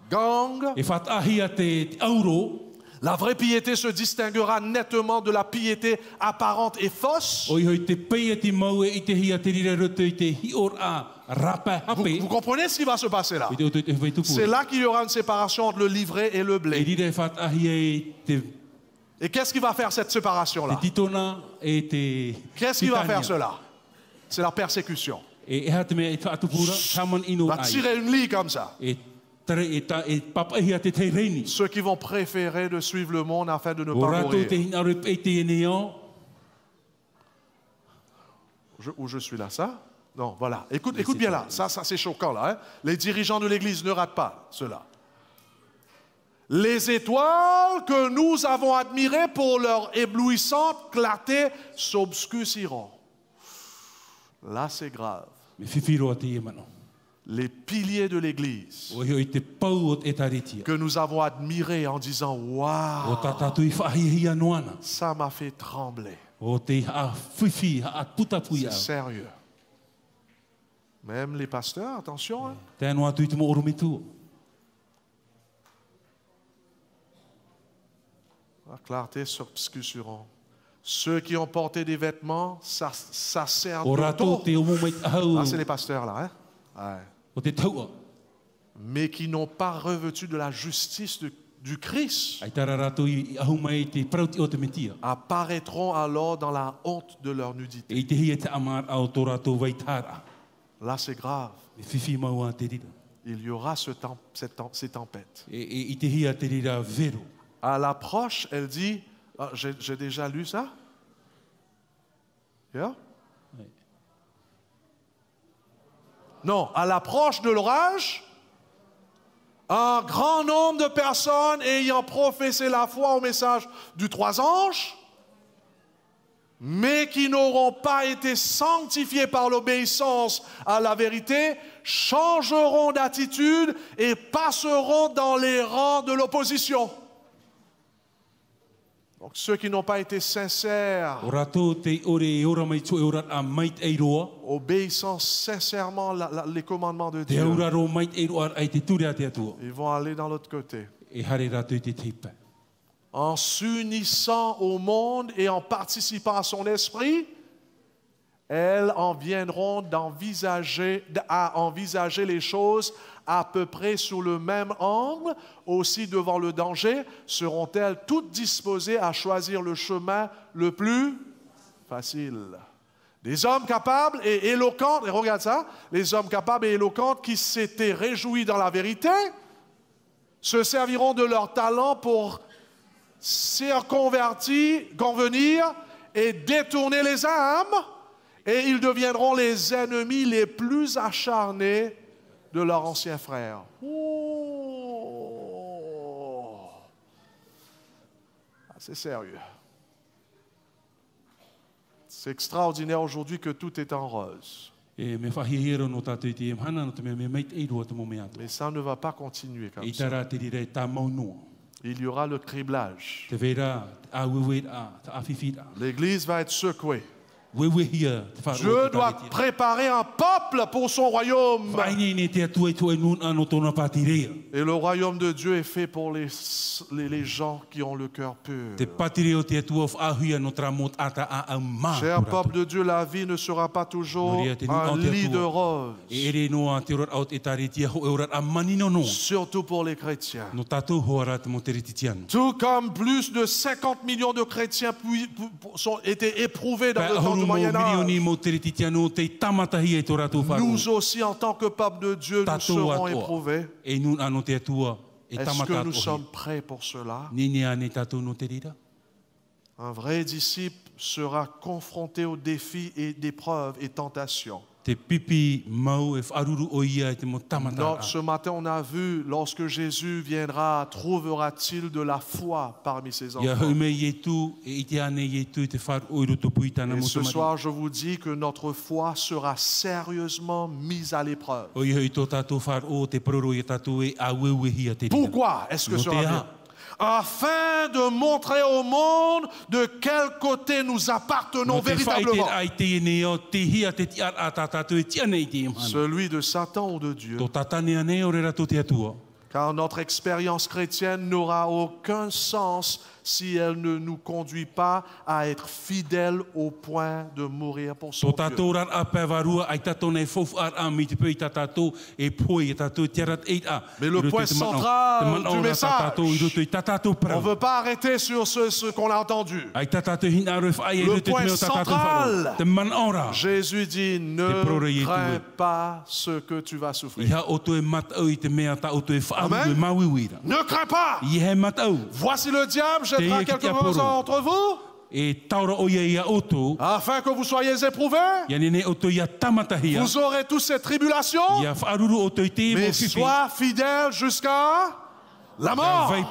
gang. E whatahia te auro. La vraie piété se distinguera nettement de la piété apparente et fausse. O ihoi te peia te mau e i te hia te rira roto i te hior a rapa hape. Vous comprenez ce qui va se passer là? I te oto te whai tupu. C'est là qu'il y aura une séparation entre le livret et le E blé. rira e whatahia e te Et qu'est-ce qui va faire cette séparation-là? titona e te Qu'est-ce qui va titania. faire cela? C'est la persécution. E ha te mea e whaatupura, taman ino Va ai. tirer une ligne comme ça. E tare e papahia te te reini. Ceux qui vont préférer de suivre le monde afin de ne O pas rātou te mourir. hinare e te ene iau. Où je suis là, ça? Non, voilà. Écoute bien là. Ça c'est choquant là. Hein? Les dirigeants de l'Église ne ratent pas cela. Les étoiles que nous avons admirées pour leur éblouissante clarté s'obscurciront. Là, c'est grave. Me whiwhiroa te ie mano. Les piliers de l'Église O hio i te pau o te taritia. que nous avons admirés en disant O waouh, tātātou i whahihia noana. ça m'a fait trembler. O te a whiwhi, a putapui C'est au. sérieux. Même les pasteurs, attention. Hein? Tēnu atu i te mo oromitu. La clarté s'obscurciront. Ceux qui ont porté des vêtements O rātou sacerdotaux. te omo mai ahau. Ah, c'est les pasteurs là. Hein? Ouais. O te taua. Mais qui n'ont pas revêtu de la justice du Christ, Ai tara rātou i ahu mai te prauti o te metia. apparaîtront alors dans la honte de leur nudité. E i te hia te amar au tō rātou waitara. Là, c'est grave. Me whiwhi maua te rira. Il y aura ces tempêtes. E i te hia te rira vero. À l'approche, elle dit, ah, j'ai déjà lu ça? Yeah? Ouais. Non, à l'approche de l'orage, un grand nombre de personnes ayant professé la foi au message du trois anges, mais qui n'auront pas été sanctifiés par l'obéissance à la vérité, changeront d'attitude et passeront dans les rangs de l'opposition. Donc ceux qui n'ont pas été sincères, O rātou te ore e ora mai tu e ora a mait e roa. obéissant sincèrement les commandements de Te Dieu, aura ro mait e roa ai te ture te atua. ils vont aller dans l'autre côté. E hare rātou i te teipa. En s'unissant au monde et en participant à son esprit, elles en viendront à envisager les choses à peu près sous le même angle. Aussi, devant le danger, seront-elles toutes disposées à choisir le chemin le plus facile. Des hommes capables et éloquents, et regarde ça, les hommes capables et éloquents qui s'étaient réjouis dans la vérité, se serviront de leur talent pour convenir et détourner les âmes, et ils deviendront les ennemis les plus acharnés de leurs anciens frères. Oh. C'est sérieux. C'est extraordinaire aujourd'hui que tout est en rose. Mais ça ne va pas continuer comme ça. Il y aura le criblage. L'Église va être secouée. Dieu doit préparer un peuple pour son royaume. Et le royaume de Dieu est fait pour les gens qui ont le cœur pur. Cher peuple de Dieu, la vie ne sera pas toujours un lit de roses. Surtout pour les chrétiens. Tout comme plus de 50 millions de chrétiens ont été éprouvés dans le temps du Moyen-Âge. Nous aussi, en tant que peuple de Dieu, nous serons éprouvés. Est-ce que nous sommes prêts pour cela? Un vrai disciple sera confronté aux défis et d'épreuves et tentations. Ce matin, on a vu, lorsque Jésus viendra, trouvera-t-il de la foi parmi ses enfants? Et ce soir, je vous dis que notre foi sera sérieusement mise à l'épreuve. Pourquoi est-ce que cela vient? Afin de montrer au monde de quel côté nous appartenons véritablement. Celui de Satan ou de Dieu. Car notre expérience chrétienne n'aura aucun sens si elle ne nous conduit pas à être fidèles au point de mourir pour son Dieu. Mais le point central du message, on ne veut pas arrêter sur ce qu'on a entendu. Le point central, Jésus dit, ne crains pas ce que tu vas souffrir. Amen. Ne crains pas. Voici le diable jettera quelques-uns entre vous afin que vous soyez éprouvés. Vous aurez tous ces tribulations, mais sois fidèle jusqu'à la mort. Et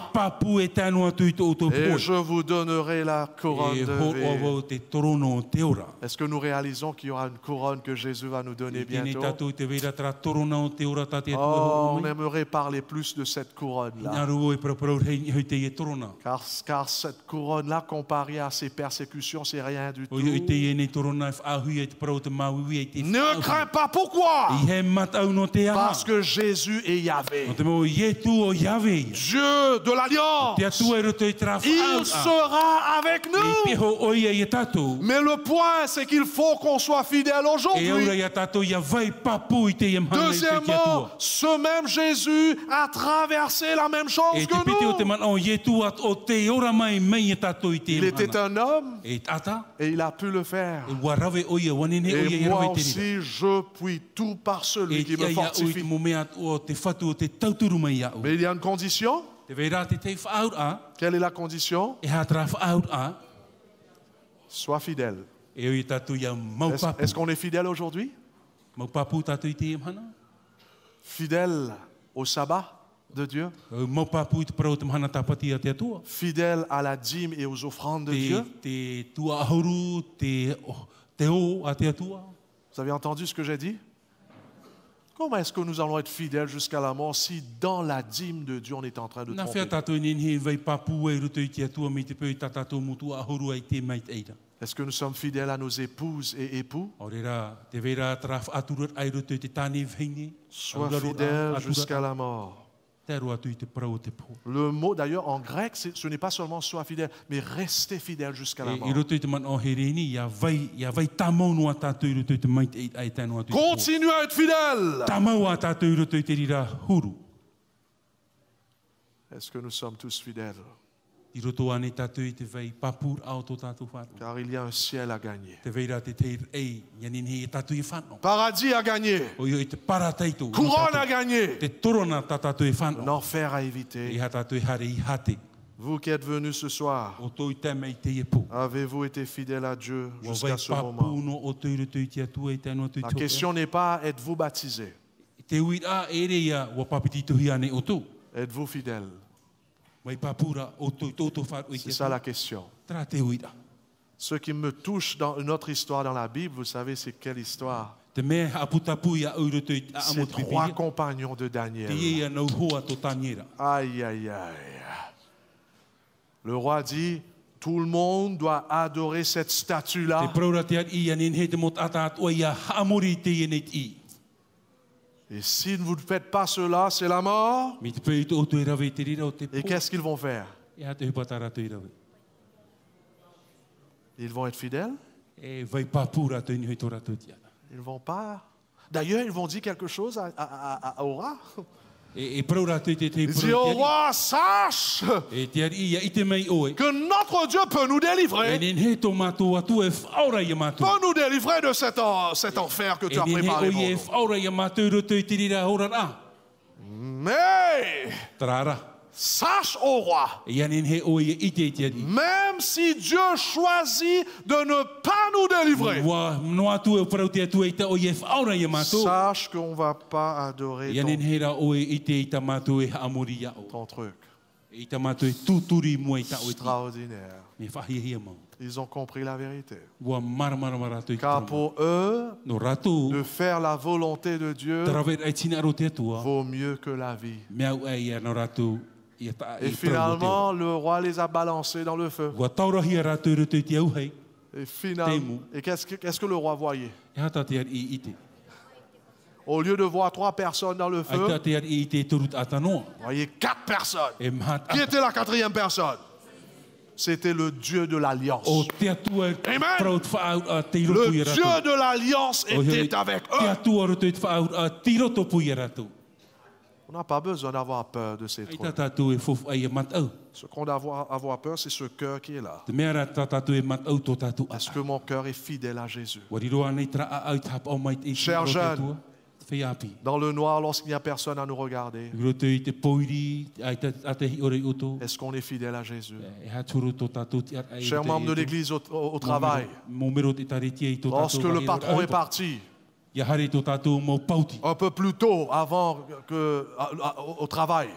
je vous donnerai la couronne de vie. Est-ce que nous réalisons qu'il y aura une couronne que Jésus va nous donner bientôt? Oh, on aimerait parler plus de cette couronne-là. Car cette couronne-là, comparée à ces persécutions, c'est rien du tout. Ne crains pas. Pourquoi? Parce que Jésus est Yahvé. Dieu de l'Alliance. Il sera avec nous. Mais le point, c'est qu'il faut qu'on soit fidèle aujourd'hui. Deuxièmement, ce même Jésus a traversé la même chose que nous. Il était un homme et il a pu le faire. Et moi aussi, je puis tout par celui qui me fortifie. Mais il y a une condition. Quelle est la condition? Sois fidèle. Est-ce qu'on est fidèle aujourd'hui? Fidèle au sabbat de Dieu? Fidèle à la dîme et aux offrandes de Dieu? Vous avez entendu ce que j'ai dit? Comment est-ce que nous allons être fidèles jusqu'à la mort si dans la dîme de Dieu on est en train de tromper? Est-ce que nous sommes fidèles à nos épouses et époux? Sois fidèle jusqu'à la mort. Te aru atu I te parau o te po. Le mot d'ailleurs en grec, ce n'est pas seulement sois fidèle, mais restez fidèle jusqu'à la I mort. roto I te man o he reni, ia vai tamau noa tātou I roto I te mai ai tēnu atu I te po. Continue à être fidèle. Tamau a tātou I roto I te rira huru. Est-ce que nous sommes tous fidèles? I roto ane tātou I te vai papur ao tō tātou whānau. Car il y a un ciel à gagner. Te veira te teir ei, ianin he tātou I whānau. Paradis à gagner. O i te para teito. Couronne à gagner. Te torona tā tātou I whānau. Un enfer à I éviter. ha tātou I hare I hate. Vous qui êtes venus ce soir, O tō I te mei te e po. avez-vous été fidèle à Dieu Wa vai jusqu'à ce papu moment? no o tō I roto I te atua I tēnu atu I La tō. question n'est pas êtes-vous baptisé? Te ui a ere ia wa papiti tohi ane o tō. Êtes-vous fidèle? Mai papura o tō I tō whāru I C'est te ça atua. la question. Tra te ui a. Ce qui me touche dans une autre histoire dans la Bible, vous savez, c'est quelle histoire? Te mea aputapu ia o roto I a amo Ces te trois pipiri. compagnons de Te Daniel. ia nau hoa tō taniera. Aïe, aïe, aïe. Le roi dit, tout le monde doit adorer cette Te statue-là. praura te at I anin he te mot ata atua ia haamori te ienei I. Et si vous ne faites pas cela, c'est la mort. Mi te pei tō i rawe te rira o te Et po. qu'est-ce qu'ils vont faire? E ha te hupatara tō I rawe. Ils vont être fidèles? E vai papura tō I nihui tō rato te ana. Ils vont pas. D'ailleurs, ils vont dire quelque chose au roi. E praura te te Ils disent au praura te roi, sache E te ari ia I te mei oe. que notre Dieu peut nous E délivrer. nin he tō mātou atu e whaora ia mātou. Peut nous délivrer de cet enfer que tu E as nin he préparé oe pour e nous. whaora ia mātou roto I te rira horar a. Mais Tarara. sache au roi, E ia nin he oe I te te ari. même si Dieu choisit de ne pas nous délivrer, Wa no atu e parau te atu e ta oe e whaora ia mātou. sache qu'on ne va pas adorer Ia nin he ra oe I te I ta mātou e haamori ia o. ton truc. I ta mātou e tūturi mua I ta oe ti. Extraordinaire. Me whahia mau. Ils ont compris la vérité. Wa mara I Car tō. pour eux, No rato. de faire la volonté de Dieu Tarawe ai tina aro te atua. vaut mieux que la vie. Mea ua ia no rato. Ia ta Et finalement, le roi les a balancés dans le feu. Wa taurahi a rato I roto I te au hei. Et finalement, et qu'est-ce que le roi voyait? E hata te ari I te. Au lieu de voir 3 personnes dans le Ai feu, ta te ari I te turut atanoa. vous voyez 4 personnes. E mahat Qui était la 4e personne? C'était le Dieu de l'Alliance. o te atua Amen. praut whaau a te roto Le I Dieu rato. de l'Alliance était avec Te eux. atua roto I te whaau a te roto pui a rato. On n'a pas besoin d'avoir peur de ces Ai trucs. ta tātou e fofu ai e matau. Ce qu'on doit avoir peur, c'est ce cœur qui est là. Te mea ra ta tātou e matau tō tātou a. Est-ce que mon cœur est fidèle à Jésus? Wariroa nei tra a au tap au mai te Cher roto jeune. atua. Te whiapi. Dans le noir, lorsqu'il n'y a personne à nous regarder, Roto I te poiri, ai ta ate hi ore uto. est-ce qu'on est fidèle à Jésus? E haturu tō tātou te ar ai. Chers membres de l'Église au travail, Mo mero te taretia I tō tātou. lorsque le patron est parti, Ia hare tō tātou mo pauti. un peu plus tôt, avant au travail,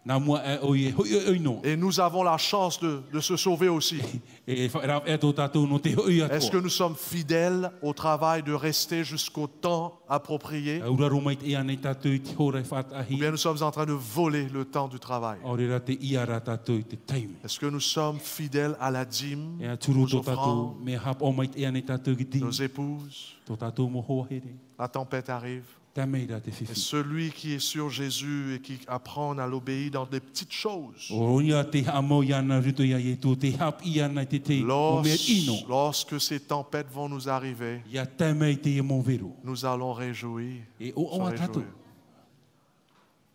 Nā mua e oi e hoi oi no. et nous avons la chance de se sauver aussi, E whaera e tō tātou no te hoi est-ce que atoa. nous sommes fidèles au travail de rester jusqu'au temps approprié, Auraro mai te ea nei tātou I te hora I ou whātahi. bien nous sommes en train de voler le temps du travail? Aurera te ia ra tātou I te taime. Est-ce que nous sommes fidèles à la dîme, E a turu aux tō tātou offrandes, me hap o mai te ea nei tātou ki ti. nos épouses? Tō tātou mo hoa here. La tempête arrive. Tā mei ra te Et whiwhi. celui qui est sur Jésus et qui apprend à l'obéir dans des petites choses, O rongia te hamo ia na rito ia e tō te hap ia nei te te o mea ino. lorsque ces tempêtes vont nous arriver, Ia tā mei te e mo vero. nous allons réjouir, E o se oa tātou. réjouir.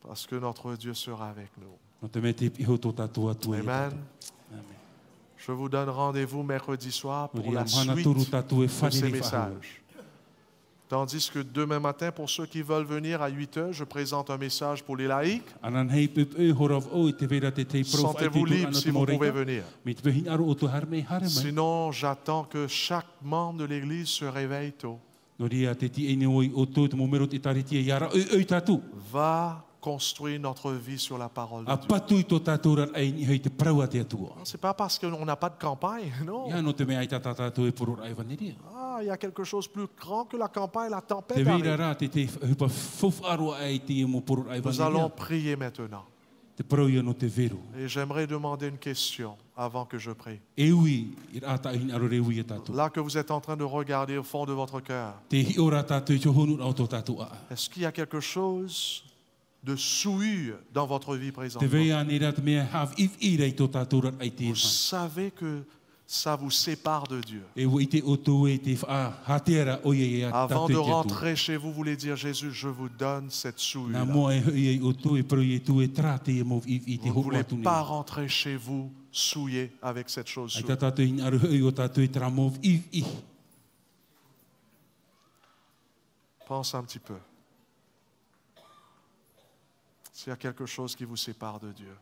Parce que notre Dieu sera avec nous. No te mea te piho tō tātou atu e Amen. tātou. Amen. Je vous donne rendez-vous mercredi soir pour Ori la a mana suite turu tātou e de ces whanere whahau. messages. Tandis que demain matin, pour ceux qui veulent venir à 8 heures, je présente un message pour les laïcs. Anan hei pup e horav o te vera te te prof ai te Sentez-vous tu libre ana si te vous pouvez moreika. venir. Me te pehin aro o tu harme harme. Sinon, j'attends que chaque membre de l'Église se réveille tôt. No ria te ti ene oi o tō te momero te taritia iara oi tātou. Va construire notre vie sur la parole de A Dieu. patu I tō tātou rat ai ni hei te praua te atua. C'est pas parce qu'on n'a pas de campagne, non. Ia no te mea ai tā tātou e poror ai vaneria. Ah, il y a quelque chose plus grand que la campagne, la Te tempête veira arrive. rā te te hupa fof aroa ai te e mo poror ai Nous allons vaneria. prier maintenant. Te praua no te vero. Et j'aimerais demander une question avant que je prie. E ui, I rāta hin aro re ui e tātou. Là que vous êtes en train de regarder au fond de votre cœur, Te hi ora tātou I te honu au tō tātou a. est-ce qu'il y a quelque chose de souillure dans votre vie Te présentement. vea ne rat mea hav if i rei tō tātou rat ai te Vous savez que ça vous sépare de Dieu. E wo i te oto e te wha hateara o ie a Avant tātou de te atu. rentrer chez vous, vous voulez dire, Jésus, je vous donne cette Nā souillure. moa e hui e oto e pro e tu e trā te e mō i te Vous ne hoko voulez atu pas nei. rentrer chez vous souillé avec cette chose. Ai tā tātou i aru hui o tātou e trā mō i. Pense un petit peu. S'il y a quelque chose qui vous sépare de Dieu.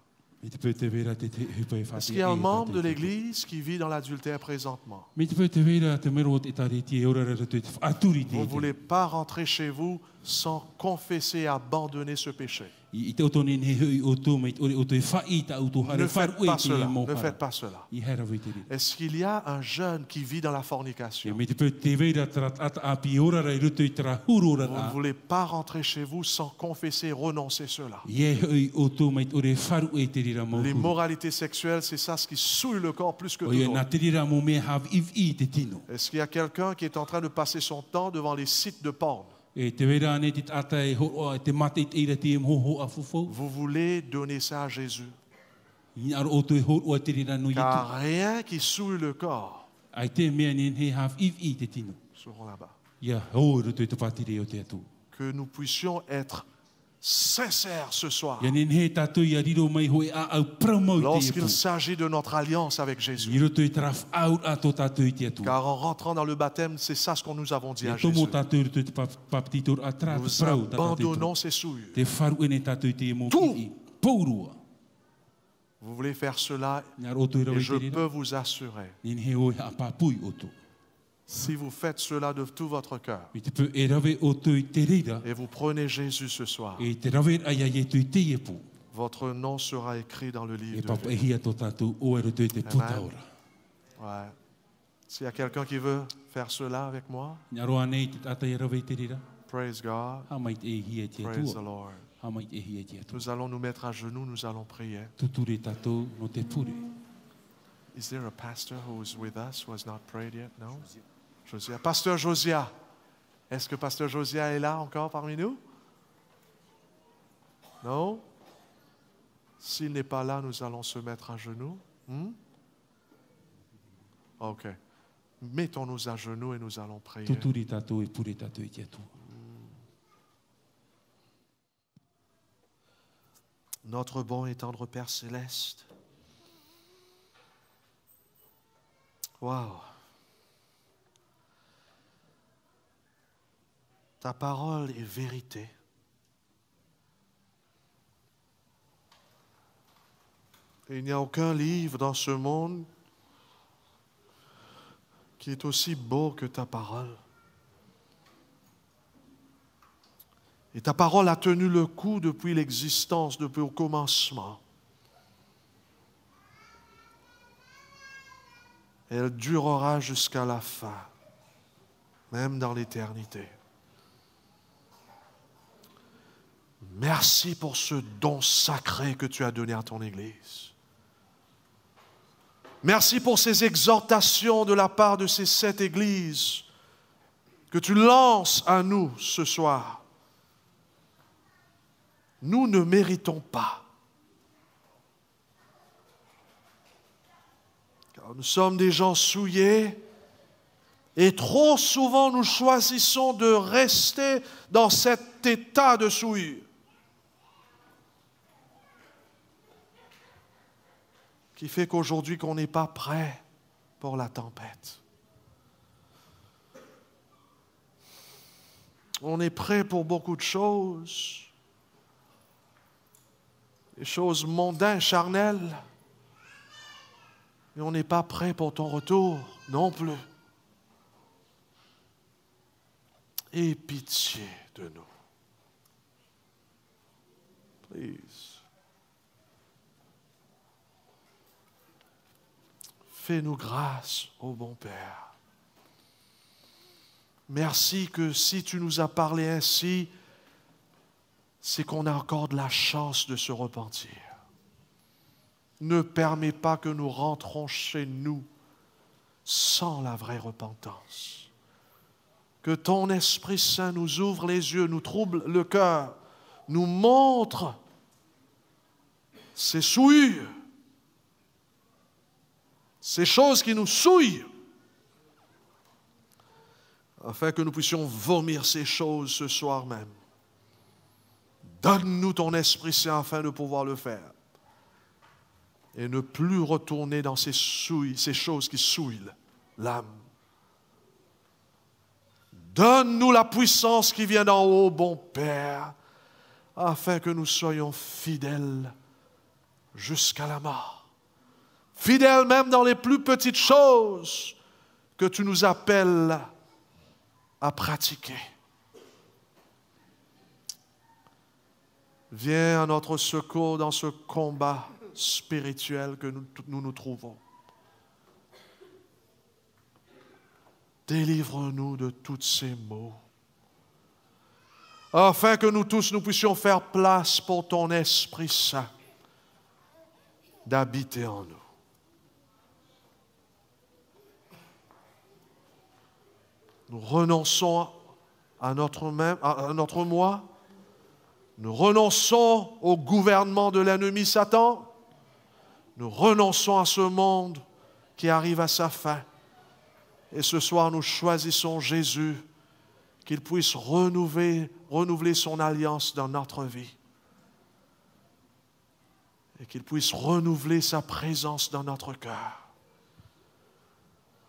Me te pēu te vera te hupa e whāti. Est-ce qu'il y a un membre de l'Église qui vit dans l'adultère présentement? Me te pēu te vera te mero te tari te e ora rara te whaaturi te Vous ne te. voulez pas rentrer chez vous sans confesser et abandonner ce péché. I te oto ne hui o tō mei ore o te whai ta auto hare Ne faites wharu e pas te e cela. mō Ne hara. faites pas cela. I hera wei te re. Est-ce qu'il y a un jeune qui vit dans la E fornication? me te pēu te vera tara ata api ora rai ruto i tara huru ora Vous ne a. voulez pas rentrer chez vous sans confesser et renoncer cela. Ie hui o tō mei ore wharu e te rira mō huru. L'immoralité sexuelle, c'est ça ce qui souille le corps plus que O tout ia nā autre. te rira mō mea hav if i te tino. Est-ce qu'il y a quelqu'un qui est en train de passer son temps devant les sites de porn? E te vera ane te tata e ho te mate i te ira te e mhoho a fufo. Vous voulez donner ça à Jésus? I aro o te ho o te rira no i tu. Car rien qui souille le corps. Ai te mea ni he hav if i te tino. Seront là-bas. Ia ho ruto i te patire o te atu. Que nous puissions être sincères ce soir Ia ni he tatu ia riro mai hoi a au promau te e lorsqu'il pu. s'agit de notre alliance avec I Jésus. roto i traf au a to tatu i te atu. Car en rentrant dans le baptême, c'est ça ce qu'on nous avons dit à Ia tomo Jésus. tatu roto i te paptitor a tra te Nous prau ta tatu. abandonnons ces souillures. Te wharu ene tatu i te e mō Tout. i. Pourua. Vous voulez faire cela Ia roto i et rawe je te rira. peux vous assurer, Ni he hoi a papui o to. si vous faites cela de tout votre cœur I te pu e rawe o to i te rira. et vous prenez Jésus ce soir, E te rawe ai ai e tu i te e pu. votre nom sera écrit dans le E livre de papa e vie. hia to tatu o e roto i te putaora. Ouais. S'il y a quelqu'un qui veut faire cela avec moi, Ia roa nei te tata e rawe te rira. praise God, Ha mai te e hia te praise the atua. Lord. Ha mai te e hia te atua. Nous allons nous mettre à genoux, nous allons prier. Tuture tatou no te pure. Is there a pastor who is with us who has not prayed yet? No? Josia. Pasteur Josia. Est-ce que Pasteur Josia est là encore parmi nous? Non? S'il n'est pas là, nous allons se mettre à genoux. OK. Mettons-nous à genoux et nous allons prier. Tuturi tatou e pure tatou e te atua. Notre bon et tendre Père céleste. Wow. Ta parole est vérité. Et il n'y a aucun livre dans ce monde qui est aussi beau que ta parole. Et ta parole a tenu le coup depuis l'existence, depuis au commencement. Elle durera jusqu'à la fin, même dans l'éternité. Merci pour ce don sacré que tu as donné à ton Église. Merci pour ces exhortations de la part de ces 7 églises que tu lances à nous ce soir. Nous ne méritons pas. Car nous sommes des gens souillés et trop souvent nous choisissons de rester dans cet état de souillure. Qui fait qu'aujourd'hui qu'on n'est pas prêt pour la tempête. On est prêt pour beaucoup de choses. Des choses mondaines, charnelles. Mais on n'est pas prêt pour ton retour non plus. Aie pitié de nous. Please. Fais-nous grâce, ô bon Père. Merci que si tu nous as parlé ainsi, c'est qu'on a encore de la chance de se repentir. Ne permets pas que nous rentrons chez nous sans la vraie repentance. Que ton Esprit Saint nous ouvre les yeux, nous trouble le cœur nous montre ces souillures, ces choses qui nous souillent, afin que nous puissions vomir ces choses ce soir même. Donne-nous ton Esprit Saint afin de pouvoir le faire et ne plus retourner dans ces choses qui souillent l'âme. Donne-nous la puissance qui vient d'en haut, bon Père, afin que nous soyons fidèles jusqu'à la mort. Fidèles même dans les plus petites choses que tu nous appelles à pratiquer. Viens à notre secours dans ce combat spirituel que nous trouvons. Délivre-nous de tous ces maux, afin que nous tous, nous puissions faire place pour ton Esprit Saint d'habiter en nous. Nous renonçons à notre moi. Nous renonçons au gouvernement de l'ennemi Satan. Nous renonçons à ce monde qui arrive à sa fin. Et ce soir, nous choisissons Jésus, qu'il puisse renouveler son alliance dans notre vie. Et qu'il puisse renouveler sa présence dans notre cœur.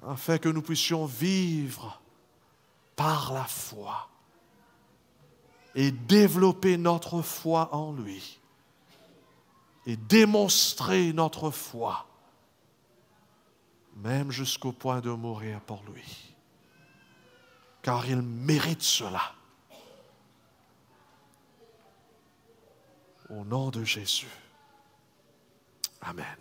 Afin que nous puissions vivre par la foi et développer notre foi en lui et démontrer notre foi, même jusqu'au point de mourir pour lui, car il mérite cela. Au nom de Jésus. Amen.